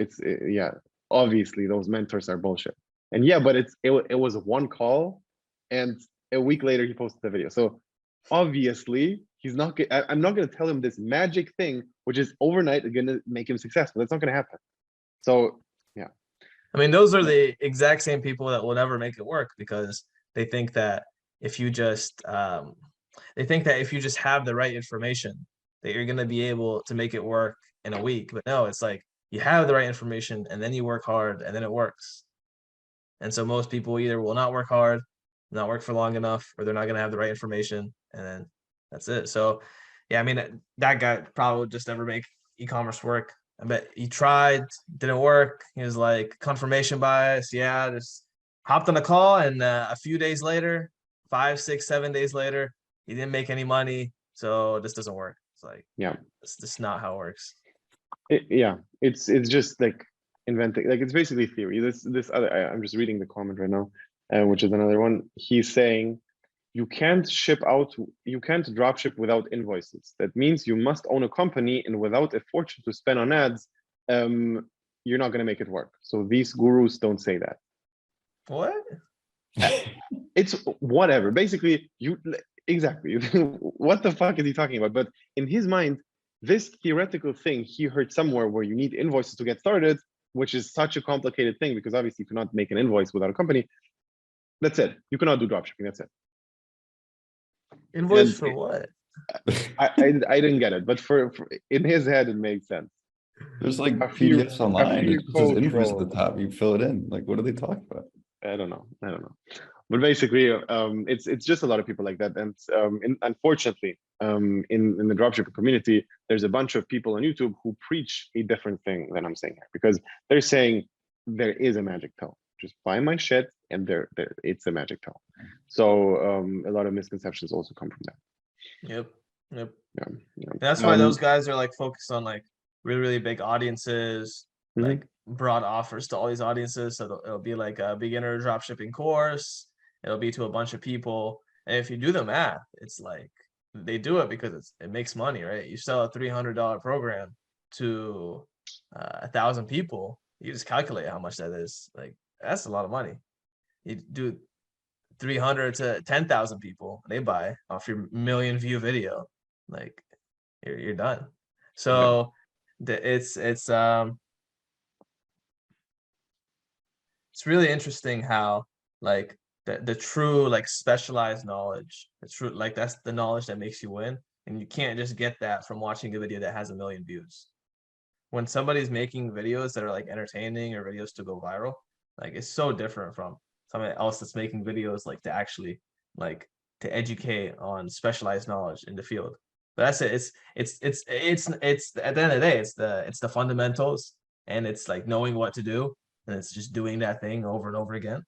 yeah, obviously those mentors are bullshit. And yeah, but it was one call, and a week later he posted the video. So obviously I'm not going to tell him this magic thing, which is overnight going to make him successful. That's not going to happen. So yeah. I mean, those are the exact same people that will never make it work, because they think that if you just have the right information, that you're going to be able to make it work in a week. But no, it's like, you have the right information and then you work hard and then it works. And so most people either will not work hard, not work for long enough, or they're not going to have the right information, and then that's it. So yeah, I mean, that guy probably would just never make e-commerce work. I bet he tried, didn't work. He was like, confirmation bias. Yeah, just hopped on a call, and a few days later, 5, 6, 7 days later, he didn't make any money. So this doesn't work. It's like, Yeah. it's just not how it works. Yeah, it's just like inventing, like it's basically theory. This other, I'm just reading the comment right now, which is another one. He's saying you can't drop ship without invoices. That means you must own a company, and without a fortune to spend on ads, you're not going to make it work. So these gurus don't say that. What? It's whatever. Basically, exactly. What the fuck is he talking about? But in his mind, this theoretical thing he heard somewhere where you need invoices to get started, which is such a complicated thing, because obviously you cannot make an invoice without a company. That's it. You cannot do dropshipping. That's it. Invoice And for what? I didn't get it, but for in his head it made sense. There's like A few- PDFs online. few It just says code invoice at the trolls. top. You fill it in. Like, what are they talking about? I don't know. But basically, it's just a lot of people like that, and unfortunately, in the dropshipping community, there's a bunch of people on YouTube who preach a different thing than I'm saying here, because they're saying there is a magic pill. Just buy my shit, and it's a magic pill. So a lot of misconceptions also come from that. Yep. Yeah. And that's why those guys are like focused on like really, really big audiences, Mhm. like broad offers to all these audiences. So it'll be like a beginner dropshipping course. It'll be to a bunch of people. And if you do the math, it's like they do it because it makes money, right? You sell a $300 program to 1,000 people. You just calculate how much that is. Like, that's a lot of money. You do 300 to 10,000 people, they buy off your million view video. Like, you're done. So it's really interesting how like the true like specialized knowledge, the true like that's the knowledge that makes you win, and you can't just get that from watching a video that has 1 million views. When somebody's making videos that are like entertaining or videos to go viral, like it's so different from somebody else that's making videos like to actually like to educate on specialized knowledge in the field. But that's it. It's at the end of the day, it's the fundamentals, and it's like knowing what to do, and it's just doing that thing over and over again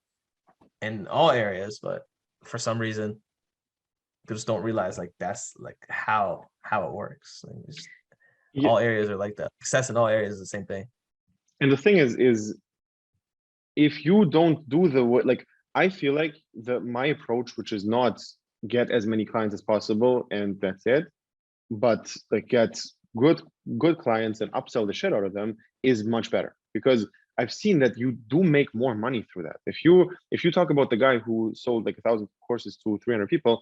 in all areas. But for some reason, they just don't realize like that's like how it works. Like, Yeah. all areas are like that. Success in all areas is the same thing. And the thing is if you don't do the work, like I feel like my approach, which is not get as many clients as possible and that's it, but like get good clients and upsell the shit out of them, is much better, because I've seen that you do make more money through that. If you talk about the guy who sold like 1,000 courses to 300 people,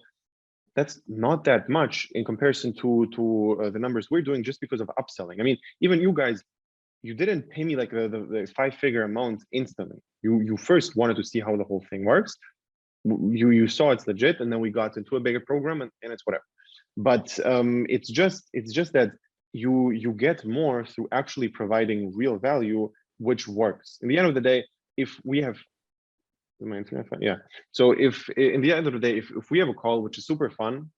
that's not that much in comparison to the numbers we're doing just because of upselling. I mean, even you guys, you didn't pay me like the 5-figure amount instantly. You first wanted to see how the whole thing works. You saw it's legit, and then we got into a bigger program, and it's whatever. But it's just that you get more through actually providing real value, which works. In the end of the day, if we have my internet fine? Yeah. So if in the end of the day, if we have a call which is super fun,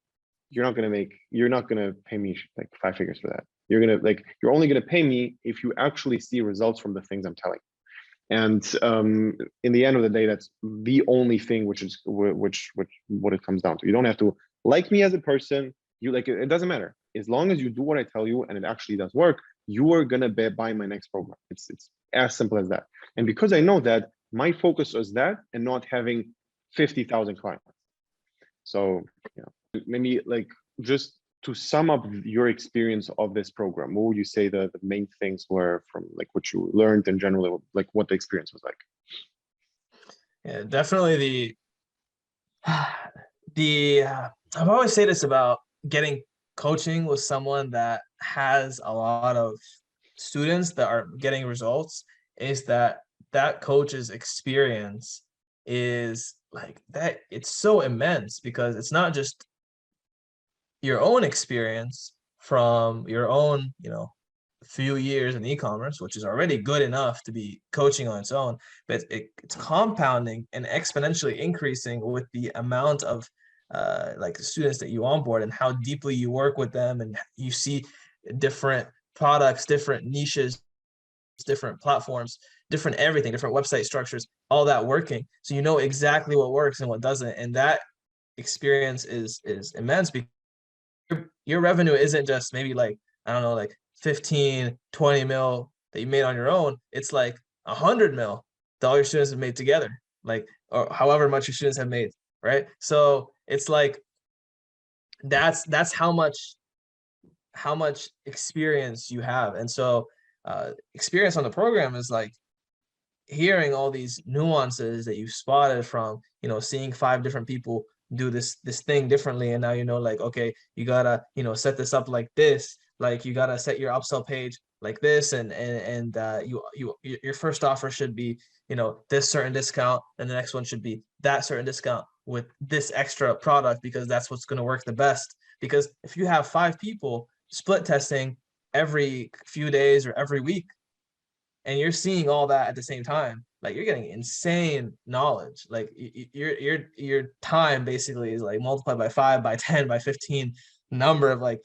you're not gonna pay me like 5 figures for that. You're only gonna pay me if you actually see results from the things I'm telling. And in the end of the day, that's the only thing which what it comes down to. You don't have to like me as a person. You like it doesn't matter. As long as you do what I tell you and it actually does work, you are gonna buy my next program. It's as simple as that. And because I know that, my focus is that and not having 50,000 clients. So yeah, maybe like just to sum up your experience of this program, what would you say the main things were from like what you learned in general, like what the experience was like? Yeah, definitely I've always say this about getting coaching with someone that has a lot of students that are getting results, is that coach's experience is like that. It's so immense because it's not just your own experience from your own, few years in e-commerce, which is already good enough to be coaching on its own, but it's compounding and exponentially increasing with the amount of like students that you onboard and how deeply you work with them, and you see different products, different niches, different platforms, different everything, different website structures, all that working. So you know exactly what works and what doesn't. And that experience is immense, because your revenue isn't just maybe like, I don't know, like 15, 20 mil that you made on your own. It's like 100 mil that all your students have made together, like, or however much your students have made, right? So it's like, that's how much experience you have. And so experience on the program is like hearing all these nuances that you spotted from, you know, seeing 5 different people do this thing differently. And now, you know, like, okay, you gotta, you know, set this up like this, like you gotta set your upsell page like this, and your first offer should be, you know, this certain discount, and the next one should be that certain discount with this extra product, because that's what's going to work the best. Because if you have 5 people split testing every few days or every week, and you're seeing all that at the same time, like you're getting insane knowledge. Like your time basically is like multiplied by 5, by 10, by 15 number of like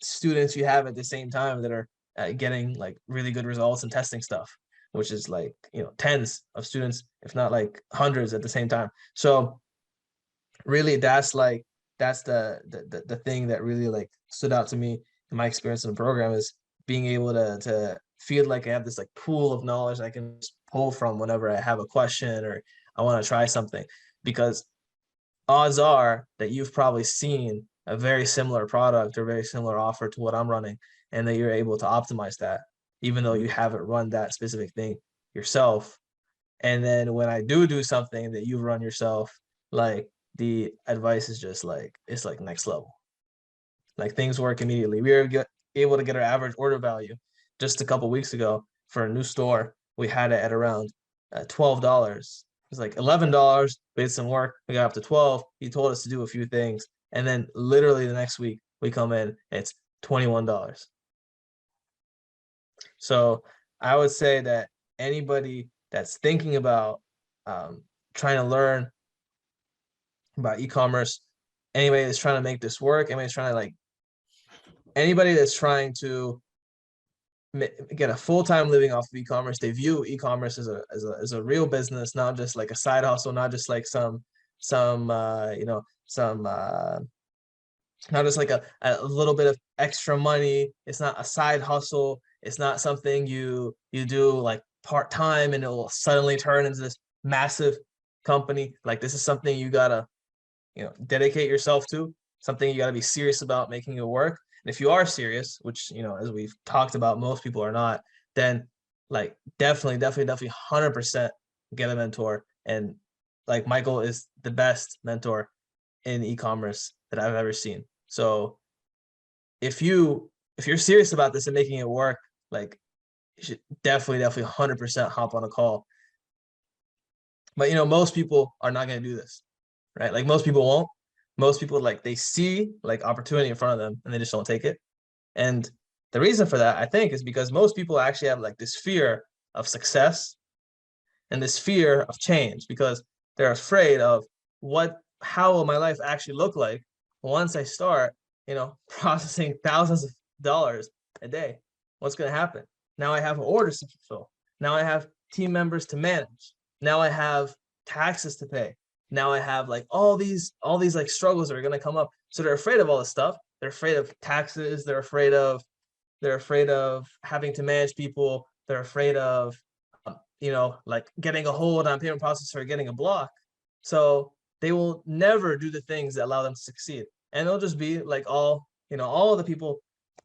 students you have at the same time that are getting like really good results and testing stuff, which is like, you know, tens of students, if not like hundreds at the same time. So really, that's the thing that really like stood out to me in my experience in the program, is being able to feel like I have this like pool of knowledge I can just pull from whenever I have a question or I want to try something. Because odds are that you've probably seen a very similar product or very similar offer to what I'm running, and that you're able to optimize that, even though you haven't run that specific thing yourself. And then when I do something that you've run yourself, like the advice is just like, it's like next level. Like things work immediately. We were able to get our average order value just a couple weeks ago for a new store. We had it at around $12. It was like $11. We did some work. We got up to 12. He told us to do a few things, and then literally the next week we come in, it's $21. So I would say that anybody that's thinking about trying to learn about e-commerce, anybody that's trying to make this work, anybody that's trying to get a full-time living off of e-commerce, they view e-commerce as a real business, not just like a side hustle, not just like not just like a little bit of extra money. It's not a side hustle. It's not something you do like part-time and it will suddenly turn into this massive company. Like this is something you gotta, you know, dedicate yourself to, something you gotta be serious about making it work. And if you are serious, which, you know, as we've talked about, most people are not, then like definitely 100% get a mentor. And like Michael is the best mentor in e-commerce that I've ever seen. So if you're serious about this and making it work, like you should definitely 100% hop on a call. But you know, most people are not going to do this, right? Like most people won't. Most people, like, they see like opportunity in front of them and they just don't take it. And the reason for that, I think, is because most people actually have like this fear of success and this fear of change, because they're afraid of how will my life actually look like once I start, you know, processing thousands of dollars a day. What's going to happen? Now I have orders to fulfill. Now I have team members to manage. Now I have taxes to pay. Now I have like all these like struggles that are going to come up. So they're afraid of all this stuff. They're afraid of taxes. They're afraid of having to manage people. They're afraid of, you know, like getting a hold on payment processor, getting a block. So they will never do the things that allow them to succeed. And they'll just be like all the people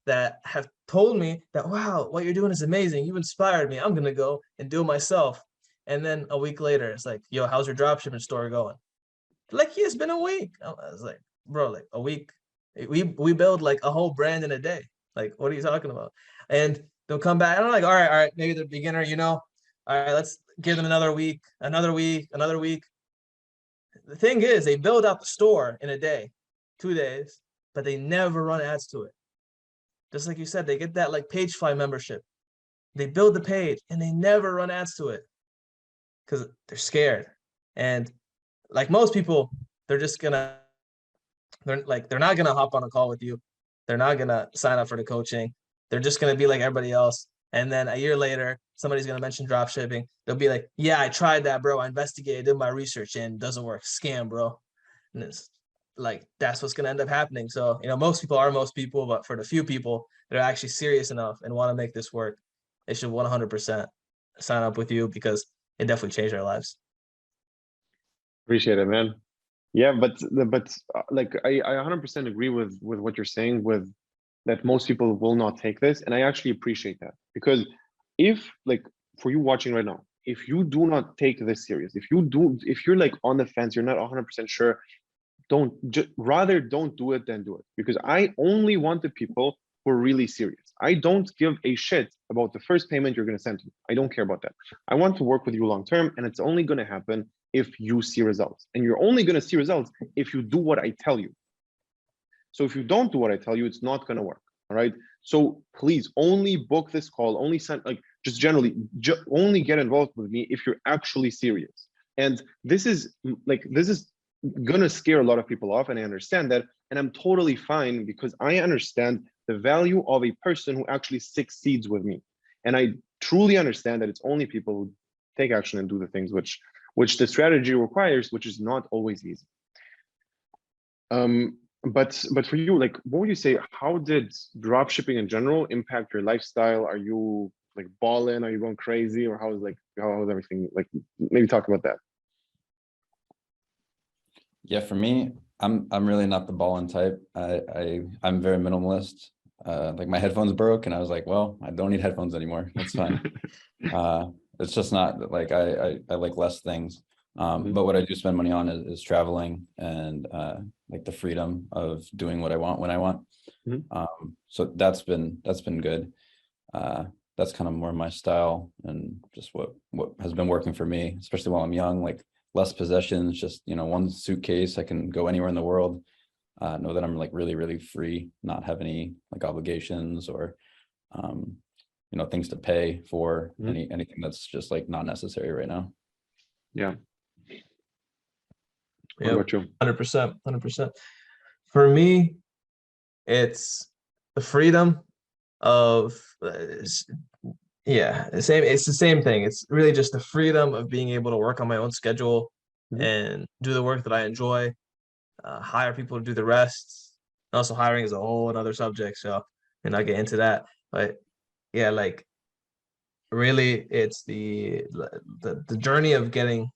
that have told me that, wow, what you're doing is amazing. You inspired me. I'm going to go and do it myself. And then a week later, it's like, yo, how's your dropshipping store going? Like, yeah, it's been a week. I was like, bro, like a week. We build like a whole brand in a day. Like, what are you talking about? And they'll come back and I'm like, all right, maybe they're beginner, you know. All right, let's give them another week. The thing is, they build out the store in a day, 2 days, but they never run ads to it. Just like you said, they get that like Pagefly membership. They build the page and they never run ads to it because they're scared. And like most people, they're not gonna hop on a call with you. They're not gonna sign up for the coaching. they're just going to be like everybody else. And then a year later, somebody's going to mention drop shipping. They'll be like, yeah, I tried that, bro. I investigated, did my research, and it doesn't work. Scam, bro. And it's like, that's what's going to end up happening. So, most people are most people, but for the few people that are actually serious enough and want to make this work, they should 100% sign up with you, because it definitely changed their lives. Appreciate it, man. Yeah, but like I 100% agree with what you're saying, with that most people will not take this, and I actually appreciate that, because if, like, for you watching right now, if you do not take this serious, if you're like on the fence, you're not 100% sure, rather don't do it than do it, because I only want the people who are really serious. I don't give a shit about the first payment you're going to send to me. I don't care about that. I want to work with you long term, and it's only going to happen if you see results, and you're only going to see results if you do what I tell you. So if you don't do what I tell you, it's not going to work. All right. So please only book this call, only send, like, just generally, only get involved with me if you're actually serious. And this is gonna scare a lot of people off, and I understand that, and I'm totally fine, because I understand the value of a person who actually succeeds with me, and I truly understand that it's only people who take action and do the things which the strategy requires, which is not always easy. But for you, like, what would you say? How did drop shipping in general impact your lifestyle? Are you like balling? Are you going crazy, or how is everything? Like, maybe talk about that. Yeah, for me, I'm really not the ballin' type. I'm very minimalist. Like, my headphones broke, and I was like, well, I don't need headphones anymore. That's fine. It's just not like I like less things. But what I do spend money on is traveling, and like the freedom of doing what I want when I want. So that's been good. That's kind of more my style, and just what has been working for me, especially while I'm young. Like, less possessions, just one suitcase. I can go anywhere in the world. Know that I'm like really, really free, not have any like obligations or things to pay for, anything that's just like not necessary right now. Yeah. Yeah, what about you? 100%. For me, it's the freedom of it's the same thing. It's really just the freedom of being able to work on my own schedule and do the work that I enjoy, hire people to do the rest. And also, hiring is a whole another subject, so I get into that. But yeah, like, really, it's the journey of getting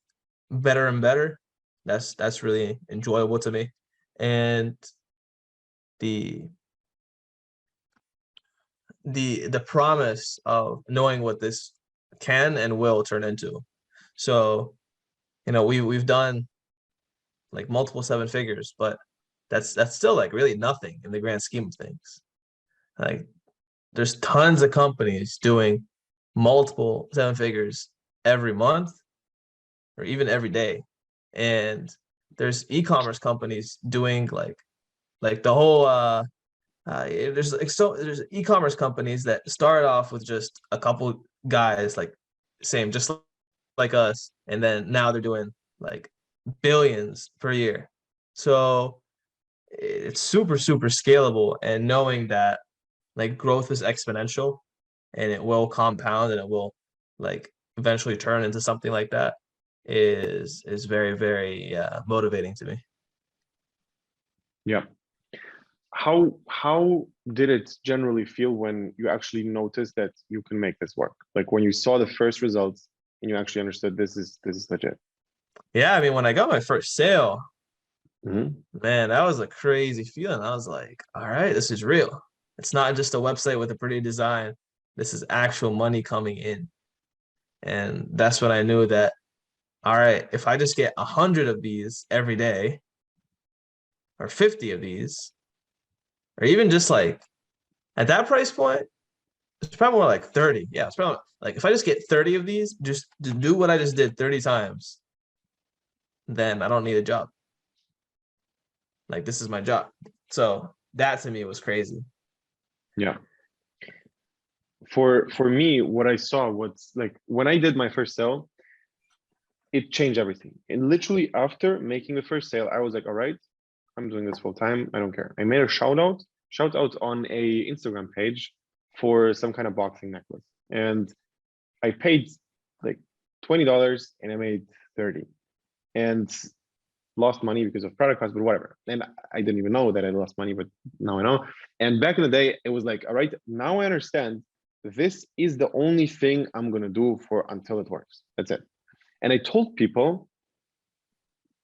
better and better. That's really enjoyable to me, and the promise of knowing what this can and will turn into. So, we've done like multiple 7 figures, but that's still like really nothing in the grand scheme of things. Like, there's tons of companies doing multiple 7 figures every month or even every day. And there's e-commerce companies doing like the whole there's e-commerce companies that started off with just a couple guys, like same, just like us, and then now they're doing like billions per year. So it's super, super scalable, and knowing that like growth is exponential and it will compound and it will like eventually turn into something like that is very, very motivating to me. Yeah. How did it generally feel when you actually noticed that you can make this work? Like, when you saw the first results and you actually understood this is legit. Yeah, I mean, when I got my first sale, Mm-hmm. man, that was a crazy feeling. I was like, all right, this is real. It's not just a website with a pretty design. This is actual money coming in. And that's when I knew that, all right, if I just get 100 of these every day, or 50 of these, or even just like at that price point, it's probably more like 30. Yeah, it's probably like if I just get 30 of these, just to do what I just did 30 times, then I don't need a job. Like, this is my job. So that to me was crazy. Yeah. For me, what I saw was, like, when I did my first sale, it changed everything. And literally after making the first sale, I was like, all right, I'm doing this full time. I don't care. I made a shout out on a Instagram page for some kind of boxing necklace. And I paid like $20 and I made 30 and lost money because of product cost, but whatever. And I didn't even know that I lost money, but now I know. And back in the day, it was like, all right, now I understand this is the only thing I'm going to do for until it works. That's it. And I told people,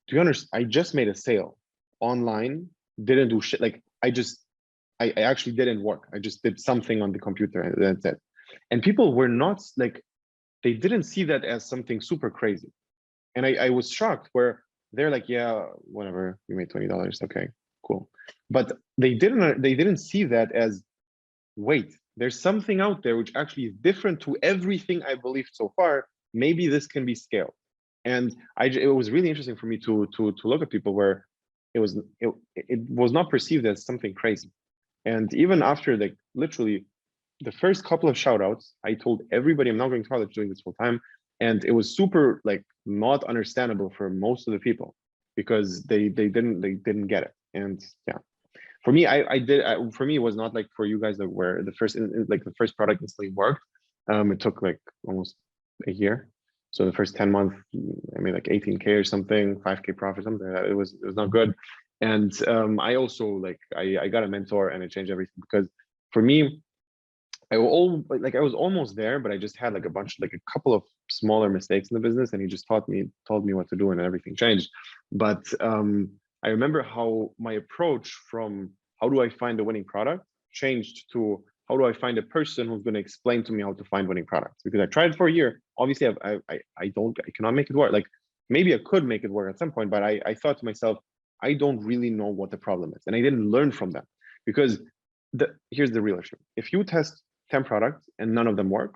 do you understand? I just made a sale online, didn't do shit. Like I actually didn't work. I just did something on the computer and that's it. And people were not like, they didn't see that as something super crazy. And I was shocked where they're like, yeah, whatever, you made $20. Okay, cool. But they didn't see that as, wait, there's something out there which actually is different to everything I believed so far. Maybe this can be scaled. And it was really interesting for me to look at people where it was not perceived as something crazy. And even after like literally the first couple of shout outs, I told everybody I'm not going to college doing this full time. And it was super like not understandable for most of the people because they didn't get it. And yeah, for me, for me, it was not like for you guys that where the first product instantly worked. It took like almost a year. So the first 10 months, I made like 18K or something, 5K profit, something like that. It was not good. And I also like, I got a mentor and it changed everything because for me, I was almost there, but I just had like a couple of smaller mistakes in the business, and he just told me what to do, and everything changed. But I remember how my approach from how do I find a winning product changed to how do I find a person who's going to explain to me how to find winning products? Because I tried it for a year. Obviously, I cannot make it work. Like maybe I could make it work at some point, but I thought to myself, I don't really know what the problem is, and I didn't learn from them because here's the real issue: if you test 10 products and none of them work,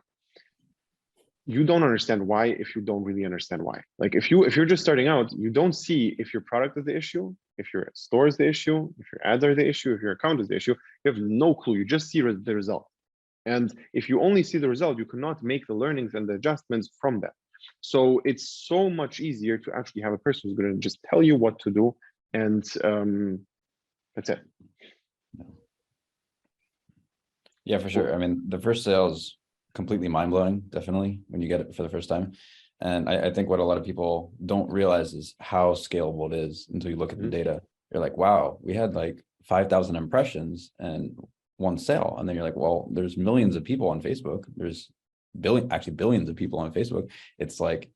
you don't understand why if you don't really understand why. Like if you're just starting out, you don't see if your product is the issue, if your store is the issue, if your ads are the issue, if your account is the issue. You have no clue. You just see the result. And if you only see the result, you cannot make the learnings and the adjustments from that. So it's so much easier to actually have a person who's going to just tell you what to do. And that's it. Yeah, for sure. I mean, the first sale is completely mind-blowing, definitely, when you get it for the first time. And I think what a lot of people don't realize is how scalable it is until you look at the data. You're like, wow, we had like 5,000 impressions and one sale. And then you're like, well, there's millions of people on Facebook. There's billions of people on Facebook. It's like,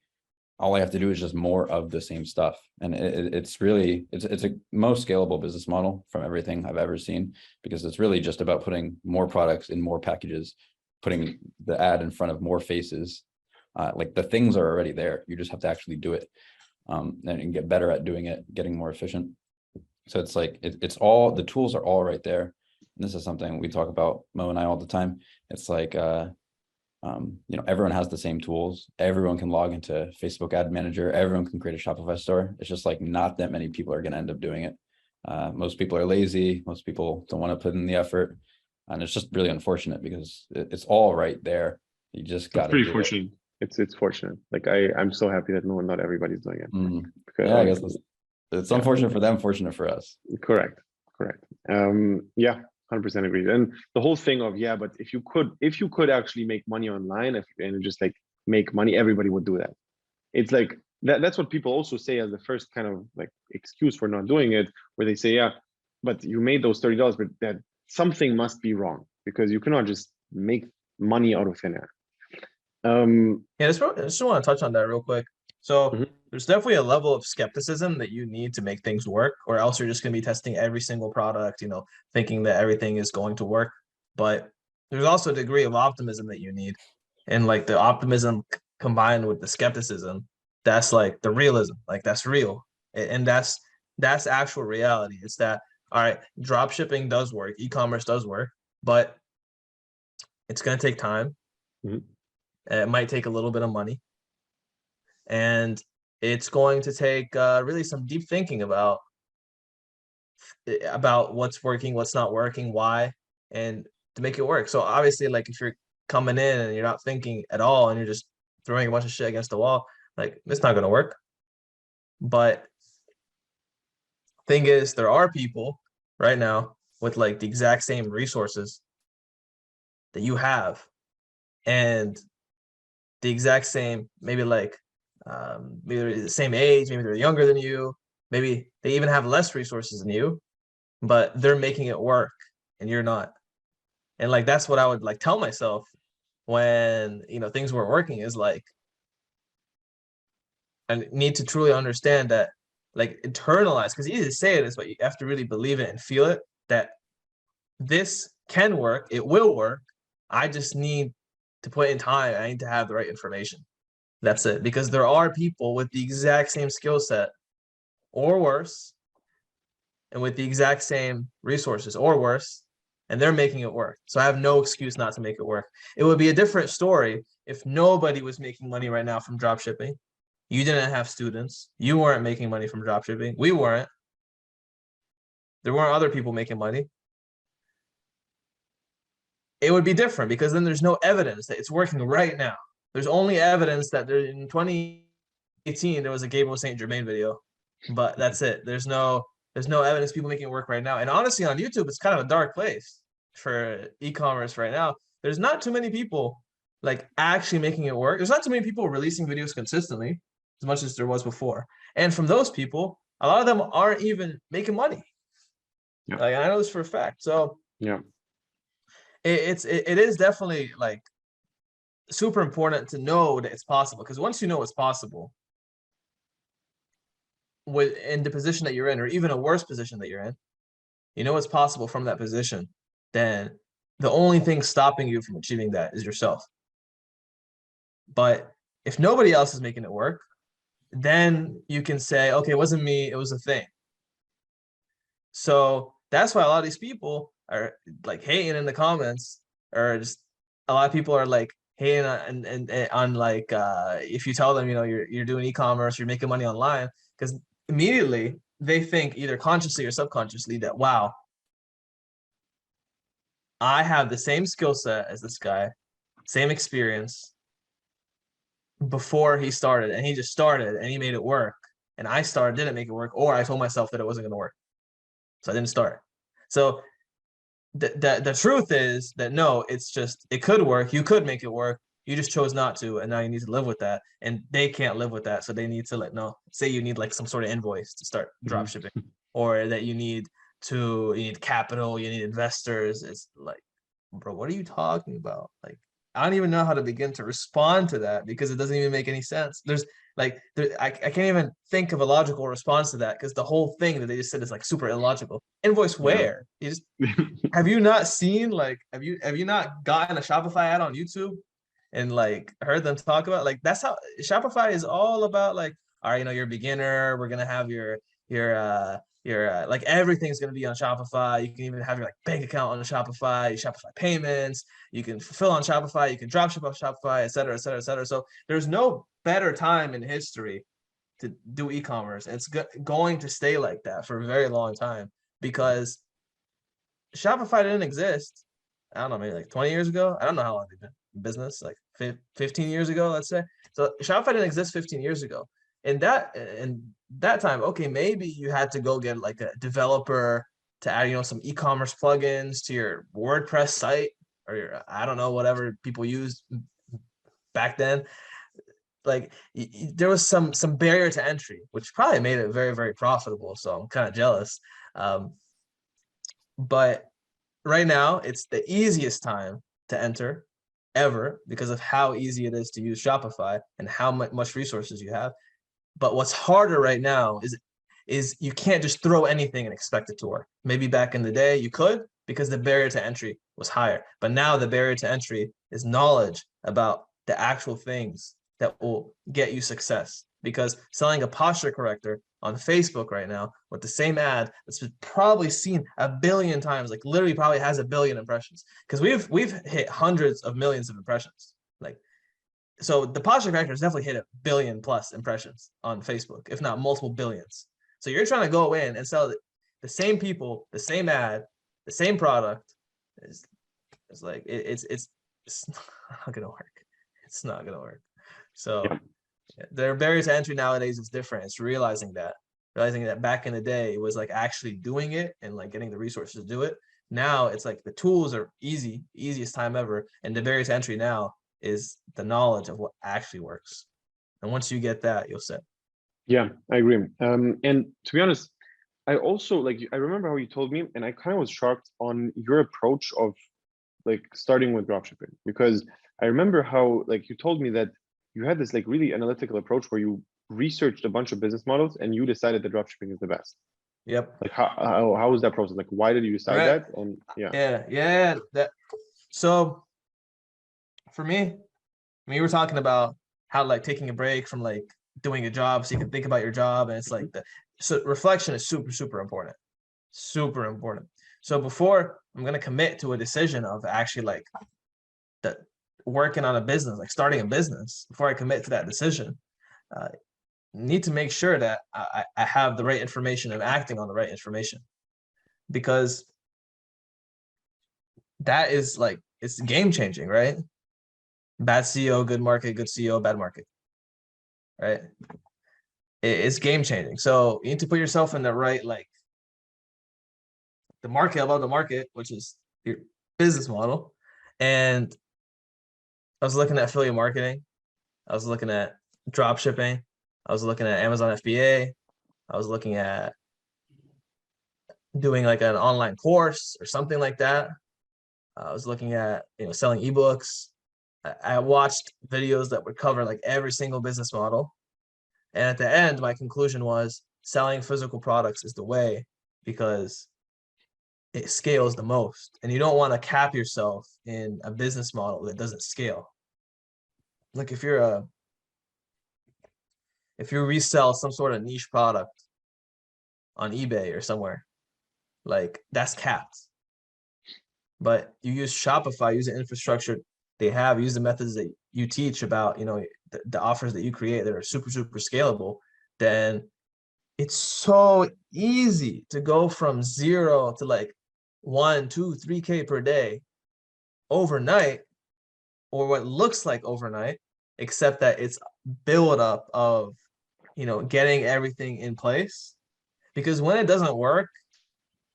all I have to do is just more of the same stuff. And it's a most scalable business model from everything I've ever seen, because it's really just about putting more products in more packages, putting the ad in front of more faces. Like the things are already there. You just have to actually do it and get better at doing it, getting more efficient. So it's like, it's all, the tools are all right there. And this is something we talk about, Mo and I, all the time. It's like, everyone has the same tools. Everyone can log into Facebook Ad Manager. Everyone can create a Shopify store. It's just like not that many people are going to end up doing it. Most people are lazy. Most people don't want to put in the effort. And it's just really unfortunate because it's all right there. You just got to do fortunate. It's fortunate. Like I'm so happy that not everybody's doing it. Because, yeah, I guess it's unfortunate for them, fortunate for us. Correct. Yeah. 100% agreed. And the whole thing of, yeah, but if you could actually make money online and just like make money, everybody would do that. It's like that's what people also say as the first kind of like excuse for not doing it, where they say, yeah, but you made those $30, but that something must be wrong because you cannot just make money out of thin air. I just want to touch on that real quick. So there's definitely a level of skepticism that you need to make things work, or else you're just going to be testing every single product, thinking that everything is going to work. But there's also a degree of optimism that you need. And like the optimism combined with the skepticism, that's like the realism, like that's real. And that's actual reality. It's that, all right, drop shipping does work, e-commerce does work, but it's going to take time. It might take a little bit of money. And it's going to take really some deep thinking about what's working, what's not working, why, and to make it work. So obviously, like if you're coming in and you're not thinking at all and you're just throwing a bunch of shit against the wall, like it's not going to work. But thing is, there are people right now with like the exact same resources that you have, and the exact same, maybe like maybe they're the same age, maybe they're younger than you, maybe they even have less resources than you, but they're making it work and you're not. And like that's what I would like tell myself when things weren't working, is like I need to truly understand that, like internalize, because it's easy to say this, but you have to really believe it and feel it, that this can work, it will work. I just need to put in time. I need to have the right information. That's it. Because there are people with the exact same skill set or worse, and with the exact same resources or worse, and they're making it work. So I have no excuse not to make it work. It would be a different story if nobody was making money right now from dropshipping. You didn't have students. You weren't making money from dropshipping. We weren't. There weren't other people making money. It would be different, because then there's no evidence that it's working right now. There's only evidence that there, in 2018 there was a Gabriel St. Germain video, but that's it. There's no evidence people making it work right now. And honestly, on YouTube, it's kind of a dark place for e-commerce right now. There's not too many people like actually making it work. There's not too many people releasing videos consistently as much as there was before. And from those people, a lot of them aren't even making money. Yeah. Like I know this for a fact. So Yeah. it is definitely like super important to know that it's possible, because once you know it's possible, in the position that you're in, or even a worse position that you're in, you know it's possible from that position, then the only thing stopping you from achieving that is yourself. But if nobody else is making it work, then you can say, okay, it wasn't me, it was a thing. So that's why a lot of these people are like hating in the comments, or just a lot of people are like hating on like if you tell them you're doing e-commerce, you're making money online, because immediately they think, either consciously or subconsciously, that wow, I have the same skill set as this guy, same experience before he started, and he just started and he made it work, and I didn't make it work, or I told myself that it wasn't going to work, so I didn't start. So the truth is that no, it's just, it could work, you could make it work, you just chose not to, and now you need to live with that, and they can't live with that, so they need to say you need like some sort of invoice to start drop shipping, or that you need capital, you need investors. It's like, bro, what are you talking about? Like, I don't even know how to begin to respond to that, because it doesn't even make any sense. I can't even think of a logical response to that, because the whole thing that they just said is like super illogical. Invoice where? You just have you not seen, like, have you not gotten a Shopify ad on YouTube and like heard them talk about, like, that's how Shopify is all about, like, all right, you're a beginner, we're gonna have your like everything's gonna be on Shopify. You can even have your like bank account on Shopify, your Shopify payments, you can fulfill on Shopify, you can dropship on Shopify, et cetera, et cetera, et cetera. So there's no better time in history to do e-commerce. It's going to stay like that for a very long time, because Shopify didn't exist, I don't know, maybe like 20 years ago. I don't know how long they've been in business, like 15 years ago, let's say. So Shopify didn't exist 15 years ago. In that time, okay, maybe you had to go get like a developer to add, some e-commerce plugins to your WordPress site, or your, I don't know, whatever people used back then. Like there was some barrier to entry, which probably made it very, very profitable. So I'm kind of jealous. But right now, it's the easiest time to enter ever, because of how easy it is to use Shopify and how much resources you have. But what's harder right now is you can't just throw anything and expect it to work. Maybe back in the day you could, because the barrier to entry was higher. But now the barrier to entry is knowledge about the actual things that will get you success. Because selling a posture corrector on Facebook right now with the same ad that's been probably seen 1 billion times, like literally probably has 1 billion impressions, because we've hit hundreds of millions of impressions. Like, so the posture corrector has definitely hit 1 billion plus impressions on Facebook, if not multiple billions. So you're trying to go in and sell the same people, the same ad, the same product. It's like it's not gonna work. It's not gonna work. So their barriers to entry nowadays is different. It's realizing that back in the day it was like actually doing it and like getting the resources to do it. Now it's like the tools are easiest time ever. And the barrier to entry now is the knowledge of what actually works. And once you get that, you'll set. Yeah, I agree. And to be honest, I also like, I remember how you told me, and I kind of was shocked on your approach of like starting with dropshipping, because I remember how like you told me that you had this like really analytical approach where you researched a bunch of business models and you decided that dropshipping is the best. Yep. Like how was that process? Like why did you decide Right. that? And yeah. Yeah. So for me, we were talking about how like taking a break from like doing a job so you can think about your job, and it's like so reflection is super important. Super important. So before I'm gonna commit to a decision of actually like that working on a business, like starting a business, before I commit to that decision, need to make sure that I have the right information and acting on the right information, because that is like, it's game changing, right? Bad CEO, good market, good CEO, bad market, right? It's game changing. So you need to put yourself in the right, like the market above the market, which is your business model. And I was looking at affiliate marketing. I was looking at drop shipping. I was looking at Amazon FBA. I was looking at doing like an online course or something like that. I was looking at, selling ebooks. I watched videos that would cover like every single business model. And at the end, my conclusion was selling physical products is the way, because it scales the most. And you don't want to cap yourself in a business model that doesn't scale. Like if you resell some sort of niche product on eBay or somewhere, like that's capped. But you use Shopify, use the infrastructure they have, use the methods that you teach about, the offers that you create that are super scalable, then it's so easy to go from 0 to like 1, 2, 3K per day overnight, or what looks like overnight, except that it's build up of, getting everything in place. Because when it doesn't work,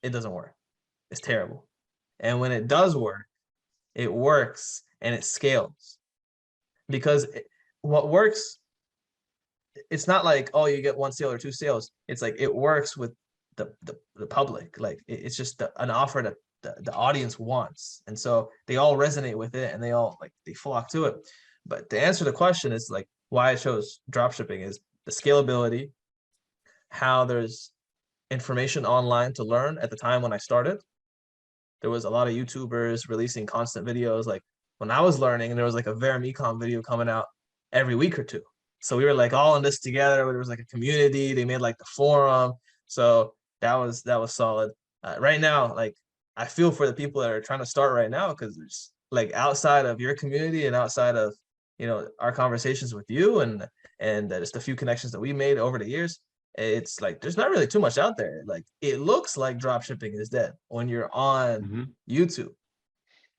it doesn't work. It's terrible. And when it does work, it works and it scales. Because what works, it's not like, oh, you get 1 sale or 2 sales. It's like it works with the public. Like it's just an offer that the audience wants, and so they all resonate with it, and they all like they flock to it. But to answer the question is like why I chose dropshipping is the scalability, how there's information online to learn. At the time when I started, there was a lot of YouTubers releasing constant videos. Like when I was learning, there was like a Verum Econ video coming out every week or two. So we were like all in this together. There was like a community. They made like the forum. So that was solid. Right now, like I feel for the people that are trying to start right now, because there's like outside of your community and outside of our conversations with you and just a few connections that we made over the years, it's like there's not really too much out there. Like it looks like drop shipping is dead when you're on YouTube,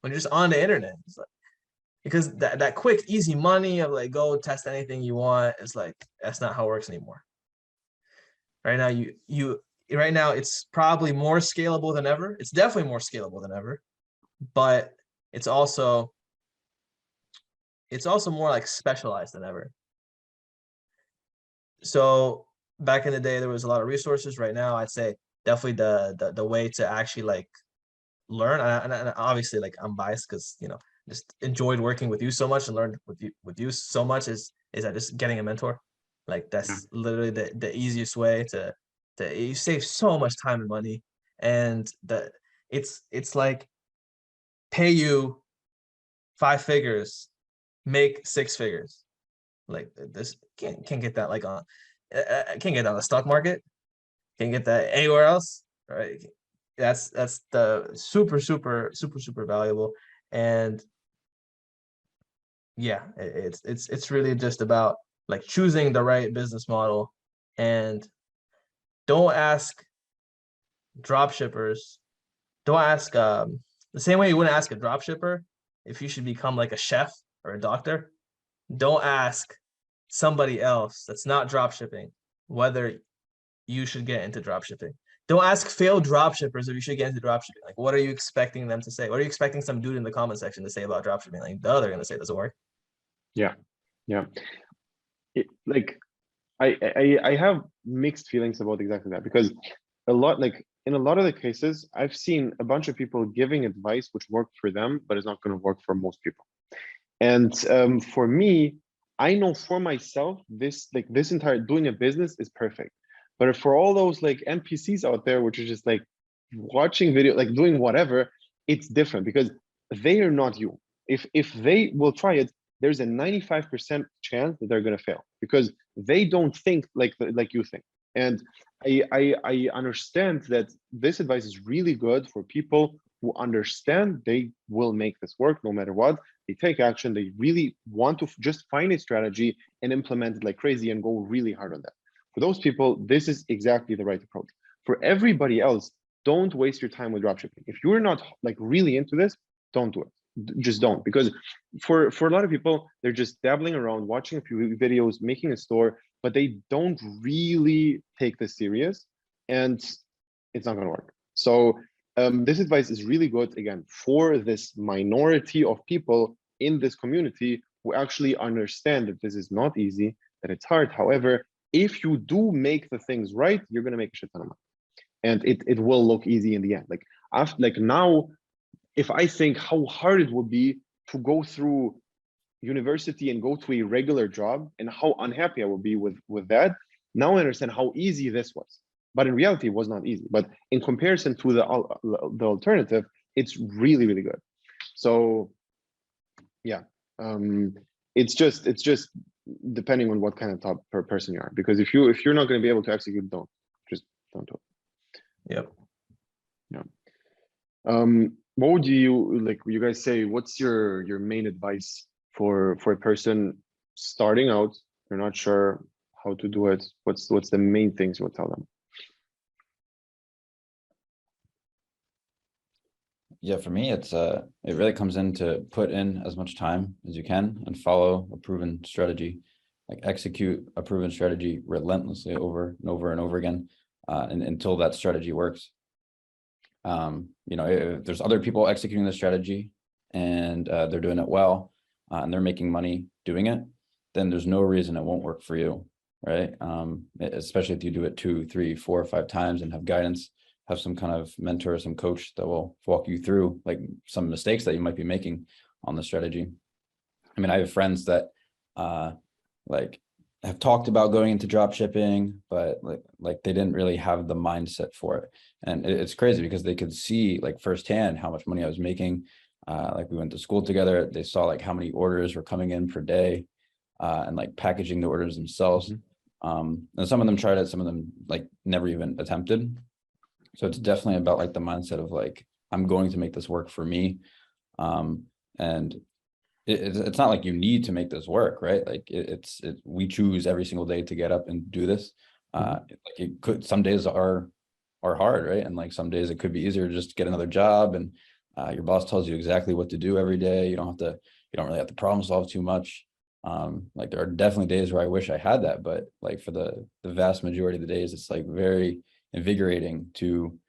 when you're just on the internet. It's like, because that quick, easy money of like go test anything you want, is like that's not how it works anymore. Right now, right now it's probably more scalable than ever. It's definitely more scalable than ever, but it's also more like specialized than ever. So back in the day, there was a lot of resources. Right now, I'd say definitely the way to actually like learn, and obviously like I'm biased because just enjoyed working with you so much and learned with you so much is that just getting a mentor. Like that's literally the easiest way to you save so much time and money, and it's like pay you 5 figures, make 6 figures. Like this can't get that like on can't get that on the stock market, can't get that anywhere else, right? That's the super valuable. And yeah, it's really just about like choosing the right business model. And don't ask drop shippers, don't ask the same way you wouldn't ask a drop shipper if you should become like a chef or a doctor. Don't ask somebody else that's not drop shipping whether you should get into drop shipping. don't ask failed dropshippers if you should get into dropshipping. Like, what are you expecting them to say? What are you expecting some dude in the comment section to say about dropshipping? Like, they're going to say it doesn't work. Yeah. Like I have mixed feelings about exactly that, because in a lot of the cases, I've seen a bunch of people giving advice which worked for them, but it's not going to work for most people. And for me, I know for myself, this entire doing a business is perfect. But for all those like NPCs out there, which are just like watching video, like doing whatever, it's different because they are not you. If they will try it, there's a 95% chance that they're going to fail because they don't think like you think. And I understand that this advice is really good for people who understand they will make this work no matter what. They take action. They really want to just find a strategy and implement it like crazy and go really hard on that. For those people, this is exactly the right approach. For everybody else, don't waste your time with dropshipping. If you're not like really into this, don't do it. Just don't, because for a lot of people, they're just dabbling around, watching a few videos, making a store, but they don't really take this serious, and it's not going to work. So this advice is really good, again, for this minority of people in this community who actually understand that this is not easy, that it's hard. However, if you do make the things right, you're going to make a shit ton of money, and it will look easy in the end. Like after, like now, if I think how hard it would be to go through university and go to a regular job and how unhappy I would be with that, now I understand how easy this was. But in reality, it was not easy. But in comparison to the alternative, it's really, really good. So yeah, it's just depending on what kind of top person you are. Because if you're not going to be able to execute, don't do it. Yep. Yeah. What would you like? You guys say, what's your main advice for a person starting out? You're not sure how to do it. What's the main things you would tell them? Yeah, for me, it really comes in to put in as much time as you can and follow a proven strategy, like execute a proven strategy relentlessly over and over and over again, and until that strategy works. You know, if there's other people executing the strategy and they're doing it well, and they're making money doing it, then there's no reason it won't work for you, right? Especially if you do it 2, 3, 4, 5 times and have guidance, have some kind of mentor, some coach that will walk you through like some mistakes that you might be making on the strategy. I mean, I have friends that like have talked about going into drop shipping, but like they didn't really have the mindset for it. And it's crazy because they could see like firsthand how much money I was making. Like we went to school together. They saw like how many orders were coming in per day, and like packaging the orders themselves. And some of them tried it, some of them like never even attempted. So it's definitely about like the mindset of like, I'm going to make this work for me. And it's not like you need to make this work, right? Like we choose every single day to get up and do this. Like it could, some days are hard, right? And like some days it could be easier to just get another job, and your boss tells you exactly what to do every day. You don't really have to problem solve too much. Like there are definitely days where I wish I had that, but like for the vast majority of the days, it's like very invigorating to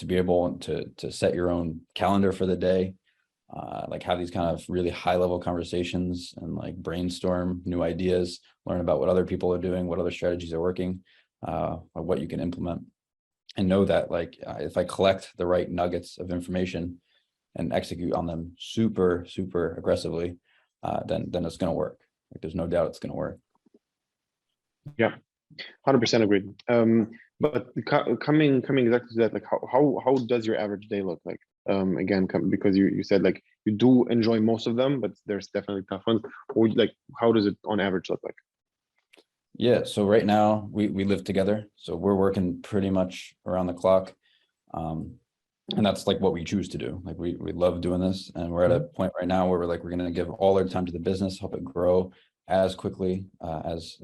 be able to set your own calendar for the day, like have these kind of really high level conversations and like brainstorm new ideas, learn about what other people are doing, what other strategies are working, or what you can implement, and know that like if I collect the right nuggets of information and execute on them super aggressively, then it's going to work. Like there's no doubt it's going to work. Yeah, 100% agreed. But coming exactly to that, like how does your average day look like? Again, because you said like you do enjoy most of them, but there's definitely tough ones. Or like how does it on average look like? Yeah, so right now we live together, so we're working pretty much around the clock, and that's like what we choose to do. Like we love doing this, and we're at a point right now where we're going to give all our time to the business, help it grow as quickly as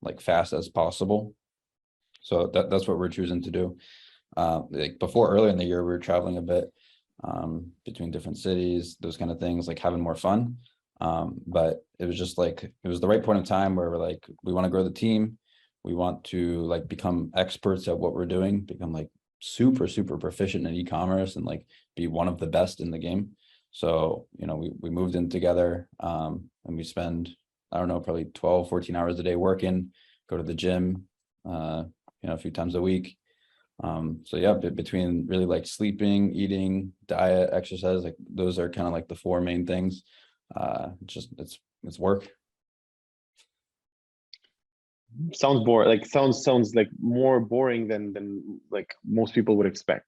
like fast as possible. So that's what we're choosing to do. Like before, earlier in the year, we were traveling a bit between different cities, those kind of things, like having more fun. But it was just like, it was the right point of time where we're like, we want to grow the team. We want to like become experts at what we're doing, become like super proficient in e-commerce and like be one of the best in the game. So, you know, we moved in together, and we spend, I don't know, probably 12, 14 hours a day working, go to the gym, you know, a few times a week. So yeah, between really like sleeping, eating, diet, exercise, like those are kind of like the four main things. Just it's work. Sounds boring. Like sounds like more boring than like most people would expect.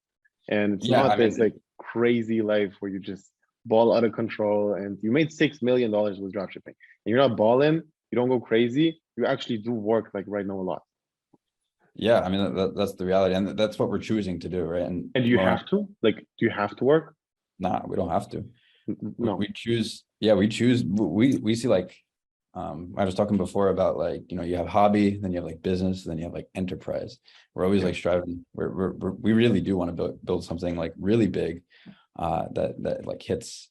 And it's Yeah, not I this mean, like crazy life where you just ball out of control and you made $6 million with dropshipping. And you're not balling, you don't go crazy, you actually do work like right now a lot. yeah, I mean that's the reality, and that's what we're choosing to do, right? And do you Mo, have to? Like, do you have to work? nah, we don't have to. No. We choose. Yeah, we choose. We see like, I was talking before about like, you know, you have hobby, then you have like business, then you have like enterprise. We're always like striving. We really do want to build something like really big, that like hits,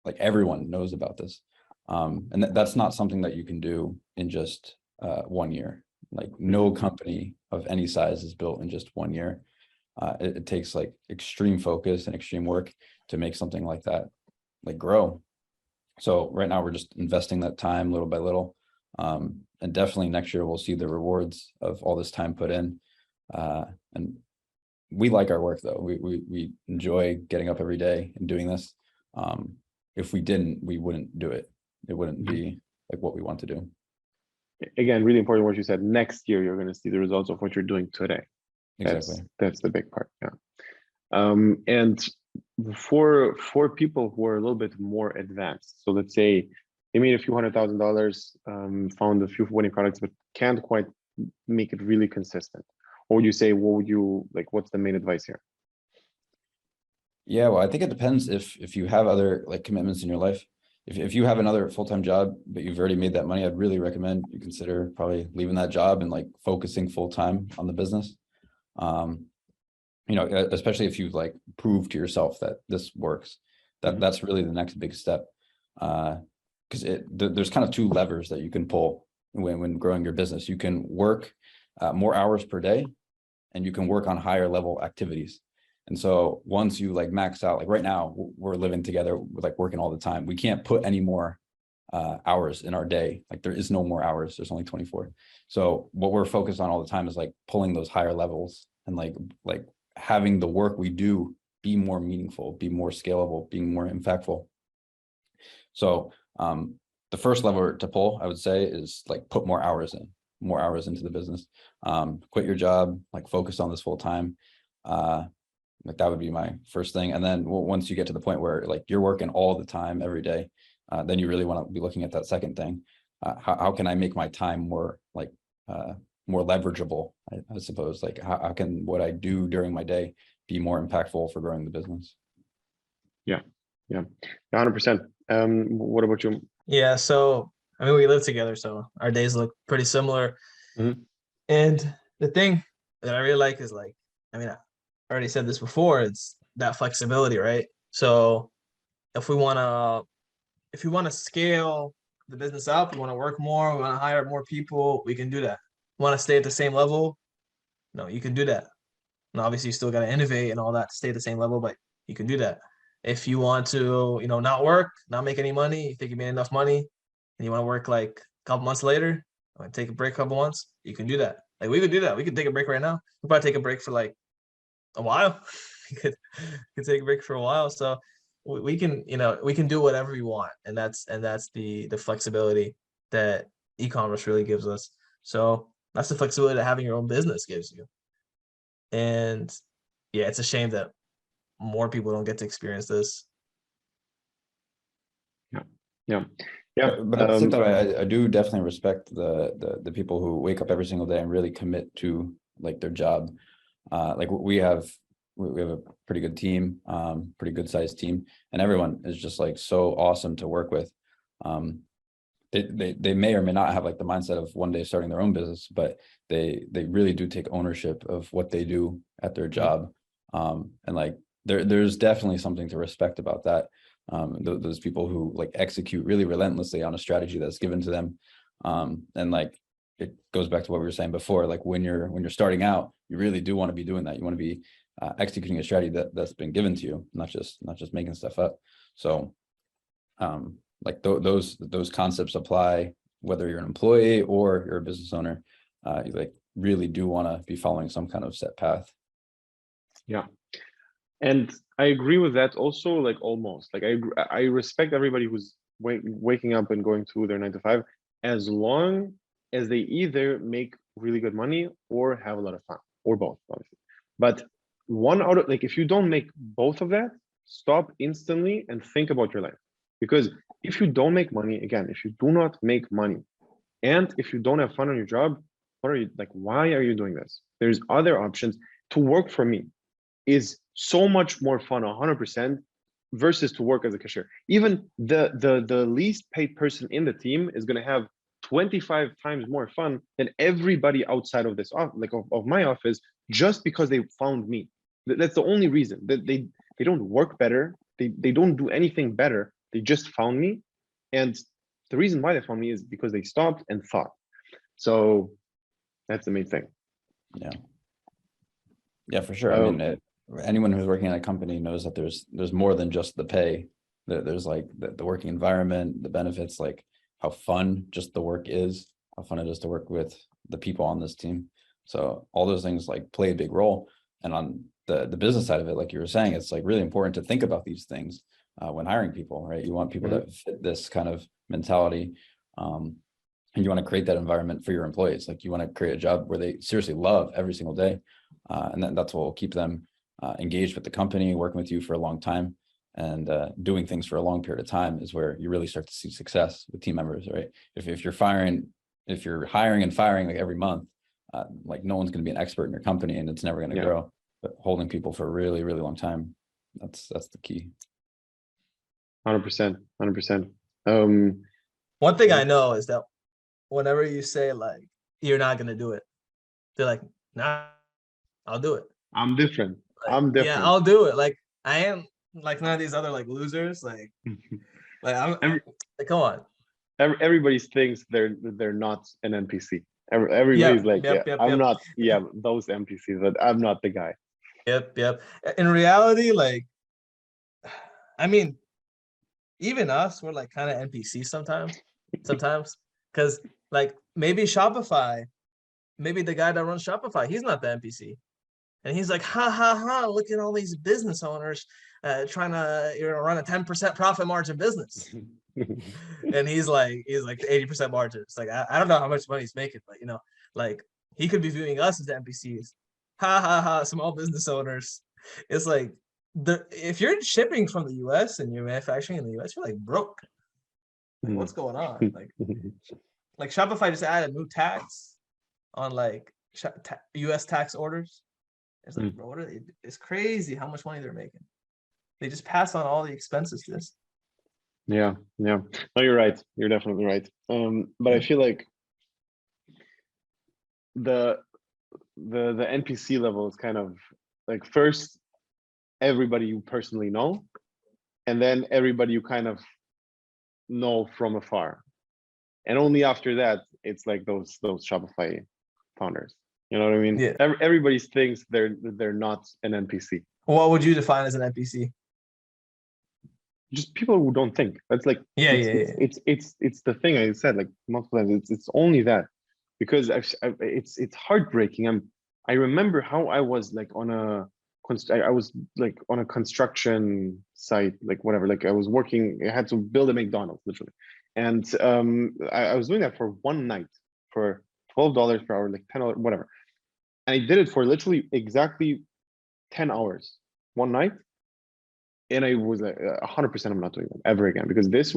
like everyone knows about this. And that's not something that you can do in just 1 year. Like no company of any size is built in just 1 year. It takes like extreme focus and extreme work to make something like that like grow. So right now we're just investing that time little by little. And definitely next year we'll see the rewards of all this time put in. And we like our work though. We enjoy getting up every day and doing this. If we didn't, we wouldn't do it. It wouldn't be like what we want to do. Again, really important what you said. Next year, you're going to see the results of what you're doing today. Exactly. That's the big part. Yeah. And for people who are a little bit more advanced, so let's say they made a few $100,000, found a few winning products, but can't quite make it really consistent. What would you say? What would you like? What's the main advice here? Yeah, well, I think it depends if you have other like commitments in your life. If you have another full-time job, but you've already made that money, I'd really recommend you consider probably leaving that job and like focusing full-time on the business. You know, especially if you've like proved to yourself that this works, that's really the next big step. Because there's kind of two levers that you can pull when growing your business. You can work more hours per day, and you can work on higher level activities. And so once you like max out, like right now we're living together, we're like working all the time. We can't put any more hours in our day. Like there is no more hours. There's only 24. So what we're focused on all the time is like pulling those higher levels and like having the work we do be more meaningful, be more scalable, being more impactful. So the first lever to pull, I would say, is like put more hours into the business. Quit your job, like focus on this full time. Like that would be my first thing. And then once you get to the point where like you're working all the time every day, then you really want to be looking at that second thing. How can I make my time more like more leverageable, I suppose? Like how can what I do during my day be more impactful for growing the business? Yeah, 100%. What about you? Yeah, so I mean, we live together, so our days look pretty similar. And the thing that I really like is like, I mean, I already said this before, it's that flexibility, right? So if we want to scale the business up, we want to work more, we want to hire more people, we can do that. We want to stay at the same level, no, you can do that. And obviously you still got to innovate and all that to stay at the same level, but you can do that. If you want to, not work, not make any money, you think you made enough money, and you want to work like a couple months later, or take a break a couple months, you can do that. Like we could do that. We could take a break right now. We'll probably take a break for like a while. we could take a break for a while. So we can, we can do whatever we want. And that's the flexibility that e-commerce really gives us. So that's the flexibility that having your own business gives you. And yeah, it's a shame that more people don't get to experience this. Yeah. But at the same time, I do definitely respect the people who wake up every single day and really commit to like their job. Like we have a pretty good team, pretty good sized team, and everyone is just like so awesome to work with. They may or may not have like the mindset of one day starting their own business, but they really do take ownership of what they do at their job. And like there's definitely something to respect about that. Those people who like execute really relentlessly on a strategy that's given to them. And like, it goes back to what we were saying before. Like when you're starting out, you really do want to be doing that. You want to be executing a strategy that's been given to you, not just making stuff up. So like those concepts apply whether you're an employee or you're a business owner. You like really do want to be following some kind of set path. Yeah. And I agree with that also, like almost. Like I respect everybody who's waking up and going to their 9 to 5, as long as they either make really good money or have a lot of fun, or both, obviously. But one out of, like, if you don't make both of that, stop instantly and think about your life. Because if you don't make money, again, if you do not make money, and if you don't have fun on your job, what are you, like, why are you doing this? There's other options. To work for me is so much more fun, 100%, versus to work as a cashier. Even the least paid person in the team is going to have 25 times more fun than everybody outside of this office, like of my office, just because they found me. That's the only reason. That they don't work better. They don't do anything better. They just found me. And the reason why they found me is because they stopped and thought. So that's the main thing. Yeah, for sure. I mean, anyone who's working at a company knows that there's more than just the pay. There's like the working environment, the benefits, like how fun just the work is, how fun it is to work with the people on this team. So all those things like play a big role. And on the business side of it, like you were saying, it's like really important to think about these things when hiring people, right? You want people that fit this kind of mentality. And you want to create that environment for your employees. Like you want to create a job where they seriously love every single day. And that's what will keep them engaged with the company, working with you for a long time, and doing things for a long period of time is where you really start to see success with team members, right? If you're hiring and firing like every month, like no one's going to be an expert in your company and it's never going to grow. But holding people for a really, really long time, that's the key. 100%. One thing I know is that whenever you say like you're not gonna do it, they're like, nah, I'll do it. I'm different. Like, I'm different. yeah, I'll do it. Like I am like none of these other like losers. Like I'm like, come on. Everybody thinks they're not an NPC. Everybody's like, I'm not. Yeah, those NPCs, but I'm not the guy. Yep. In reality, like, I mean, even us, we're like kind of NPCs sometimes, because like maybe Shopify, maybe the guy that runs Shopify, he's not the NPC, and he's like, ha, look at all these business owners trying to run a 10% profit margin business, and he's like 80% margin. It's like I don't know how much money he's making, but like he could be viewing us as the NPCs. Ha, small business owners. It's like if you're shipping from the US and you're manufacturing in the US, you're like broke. Like, what's going on? Like Shopify just added a new tax on like US tax orders. It's like, bro, what are they? It's crazy how much money they're making. They just pass on all the expenses to this. Yeah. No, you're right. You're definitely right. But I feel like the NPC level is kind of like first everybody you personally know, and then everybody you kind of know from afar, and only after that it's like those Shopify founders. You know what I mean? Yeah. Everybody thinks they're not an NPC. What would you define as an NPC? Just people who don't think. That's like it's the thing I said like multiple times. It's only that, because it's heartbreaking. I remember how I was like on a construction site, like whatever, like I was working, I had to build a McDonald's literally, and I was doing that for one night for $12 per hour, like $10, whatever, and I did it for literally exactly 10 hours one night, and I was like 100% I'm not doing that ever again, because this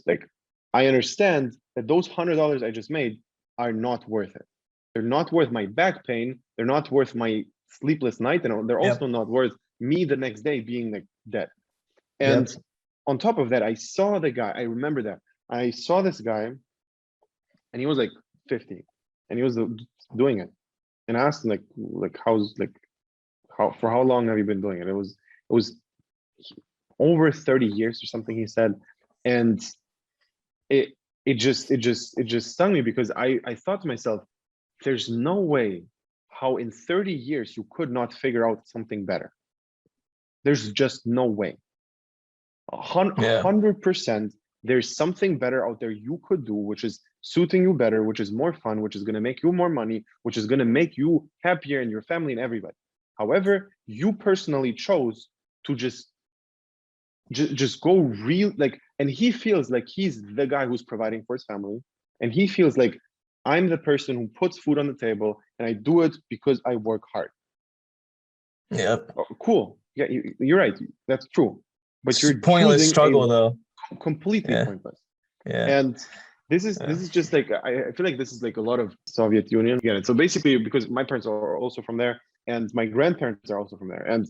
like I understand that those $100 I just made are not worth it. They're not worth my back pain. They're not worth my sleepless night, and they're also not worth me the next day being like dead. And on top of that, I saw the guy. I remember that I saw this guy, and he was like 50, and he was doing it. And I asked him like for how long have you been doing it? It was over 30 years or something, he said. And it just stung me because I thought to myself, there's no way how in 30 years you could not figure out something better. There's just no way. Yeah. 100%, there's something better out there you could do, which is suiting you better, which is more fun, which is going to make you more money, which is going to make you happier and your family and everybody. However, you personally chose to just go real, like, and he feels like he's the guy who's providing for his family, and he feels like I'm the person who puts food on the table, and I do it because I work hard. Yep. Oh, cool. Yeah, you're right. That's true. But you're pointless choosing struggle though. completely Yeah. pointless. Yeah. And this is just like, I feel like this is like a lot of Soviet Union. Yeah. So basically, because my parents are also from there, and my grandparents are also from there, and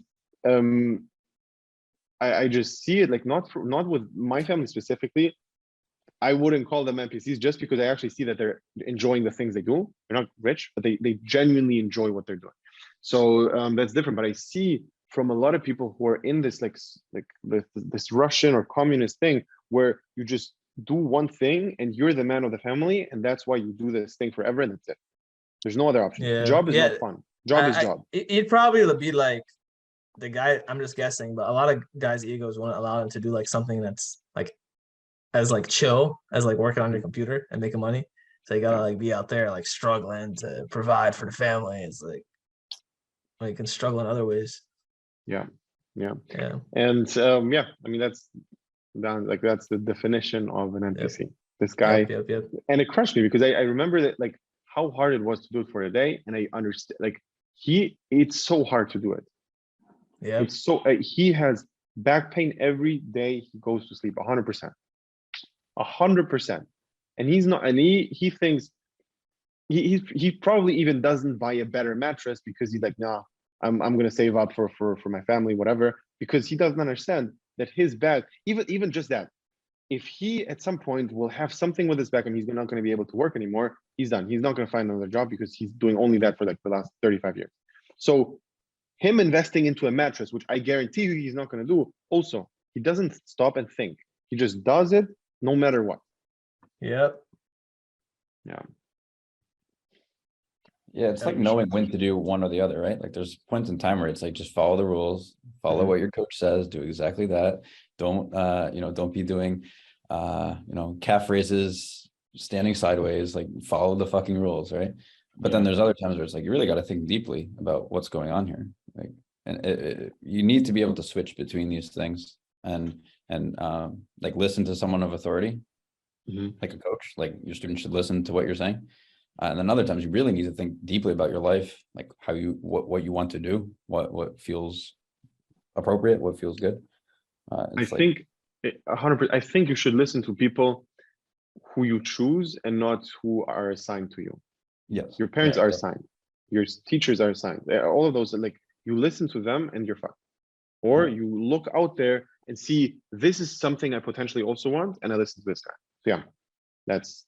I just see it like not with my family specifically. I wouldn't call them NPCs just because I actually see that they're enjoying the things they do. They're not rich, but they genuinely enjoy what they're doing. So that's different. But I see from a lot of people who are in this this Russian or communist thing where you just do one thing and you're the man of the family, and that's why you do this thing forever, and that's it. There's no other option. Yeah. Job is Yeah. not fun. Job is job. It'd probably be like the guy, I'm just guessing, but a lot of guys' egos won't allow them to do like something that's like as like chill as like working on your computer and making money. So you gotta like be out there like struggling to provide for the family. It's like you can struggle in other ways. Yeah. And yeah, I mean that's the definition of an NPC. Yep. This guy, yep. And it crushed me because I remember that like how hard it was to do it for a day, and I understand like it's so hard to do it. Yeah, it's so he has back pain every day he goes to sleep. 100%, and he's not, and he thinks he probably even doesn't buy a better mattress because he's like, nah, I'm gonna save up for my family, whatever, because he doesn't understand that his back, even just that, if he at some point will have something with his back and he's not going to be able to work anymore, he's done. He's not going to find another job because he's doing only that for like the last 35 years. So him investing into a mattress, which I guarantee you he's not going to do, also, he doesn't stop and think. He just does it no matter what. Yep. Yeah. Yeah, it's like knowing when to do one or the other, right? Like there's points in time where it's like just follow the rules, follow what your coach says, do exactly that. Don't don't be doing calf raises, standing sideways, like follow the fucking rules, right? But then there's other times where it's like you really got to think deeply about what's going on here. Like, and you need to be able to switch between these things and like listen to someone of authority, like a coach. Like your student should listen to what you're saying. And then other times you really need to think deeply about your life, like how what you want to do, what feels appropriate, what feels good. I think 100%. I think you should listen to people who you choose and not who are assigned to you. Yes, your parents are assigned, your teachers are assigned. All of those, like you listen to them and you're fucked. Or you look out there and see this is something I potentially also want, and I listen to this guy. So yeah, that's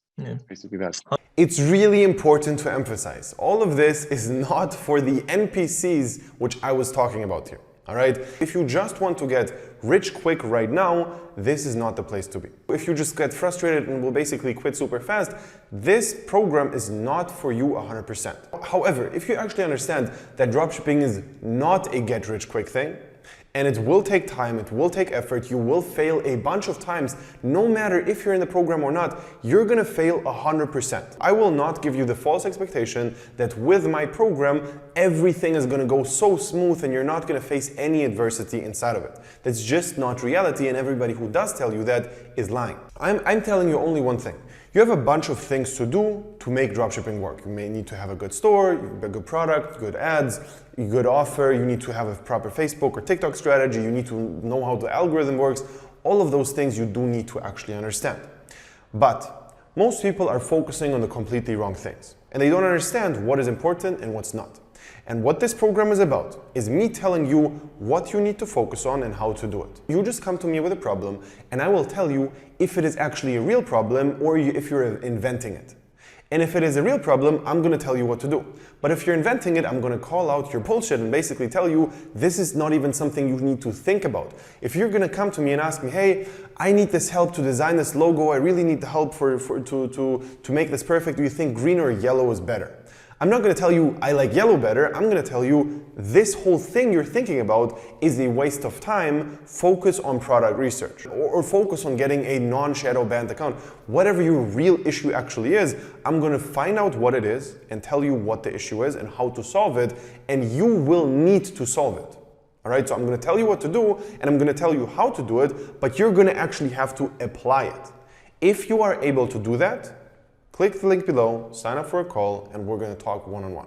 basically that. It's really important to emphasize, all of this is not for the NPCs which I was talking about here. All right, if you just want to get rich quick right now, this is not the place to be. If you just get frustrated and will basically quit super fast, this program is not for you 100%. However, if you actually understand that dropshipping is not a get rich quick thing, and it will take time, it will take effort, you will fail a bunch of times, no matter if you're in the program or not, you're gonna fail 100%. I will not give you the false expectation that with my program, everything is gonna go so smooth and you're not gonna face any adversity inside of it. That's just not reality, and everybody who does tell you that is lying. I'm telling you only one thing. You have a bunch of things to do to make dropshipping work. You may need to have a good store, a good product, good ads, a good offer. You need to have a proper Facebook or TikTok strategy. You need to know how the algorithm works. All of those things you do need to actually understand. But most people are focusing on the completely wrong things, and they don't understand what is important and what's not. And what this program is about is me telling you what you need to focus on and how to do it. You just come to me with a problem and I will tell you if it is actually a real problem or if you're inventing it. And if it is a real problem, I'm gonna tell you what to do. But if you're inventing it, I'm gonna call out your bullshit and basically tell you this is not even something you need to think about. If you're gonna come to me and ask me, hey, I need this help to design this logo, I really need the help to make this perfect, do you think green or yellow is better? I'm not gonna tell you I like yellow better, I'm gonna tell you this whole thing you're thinking about is a waste of time, focus on product research or focus on getting a non-shadow banned account. Whatever your real issue actually is, I'm gonna find out what it is and tell you what the issue is and how to solve it, and you will need to solve it. All right, so I'm gonna tell you what to do and I'm gonna tell you how to do it, but you're gonna actually have to apply it. If you are able to do that, click the link below, sign up for a call, and we're going to talk one-on-one.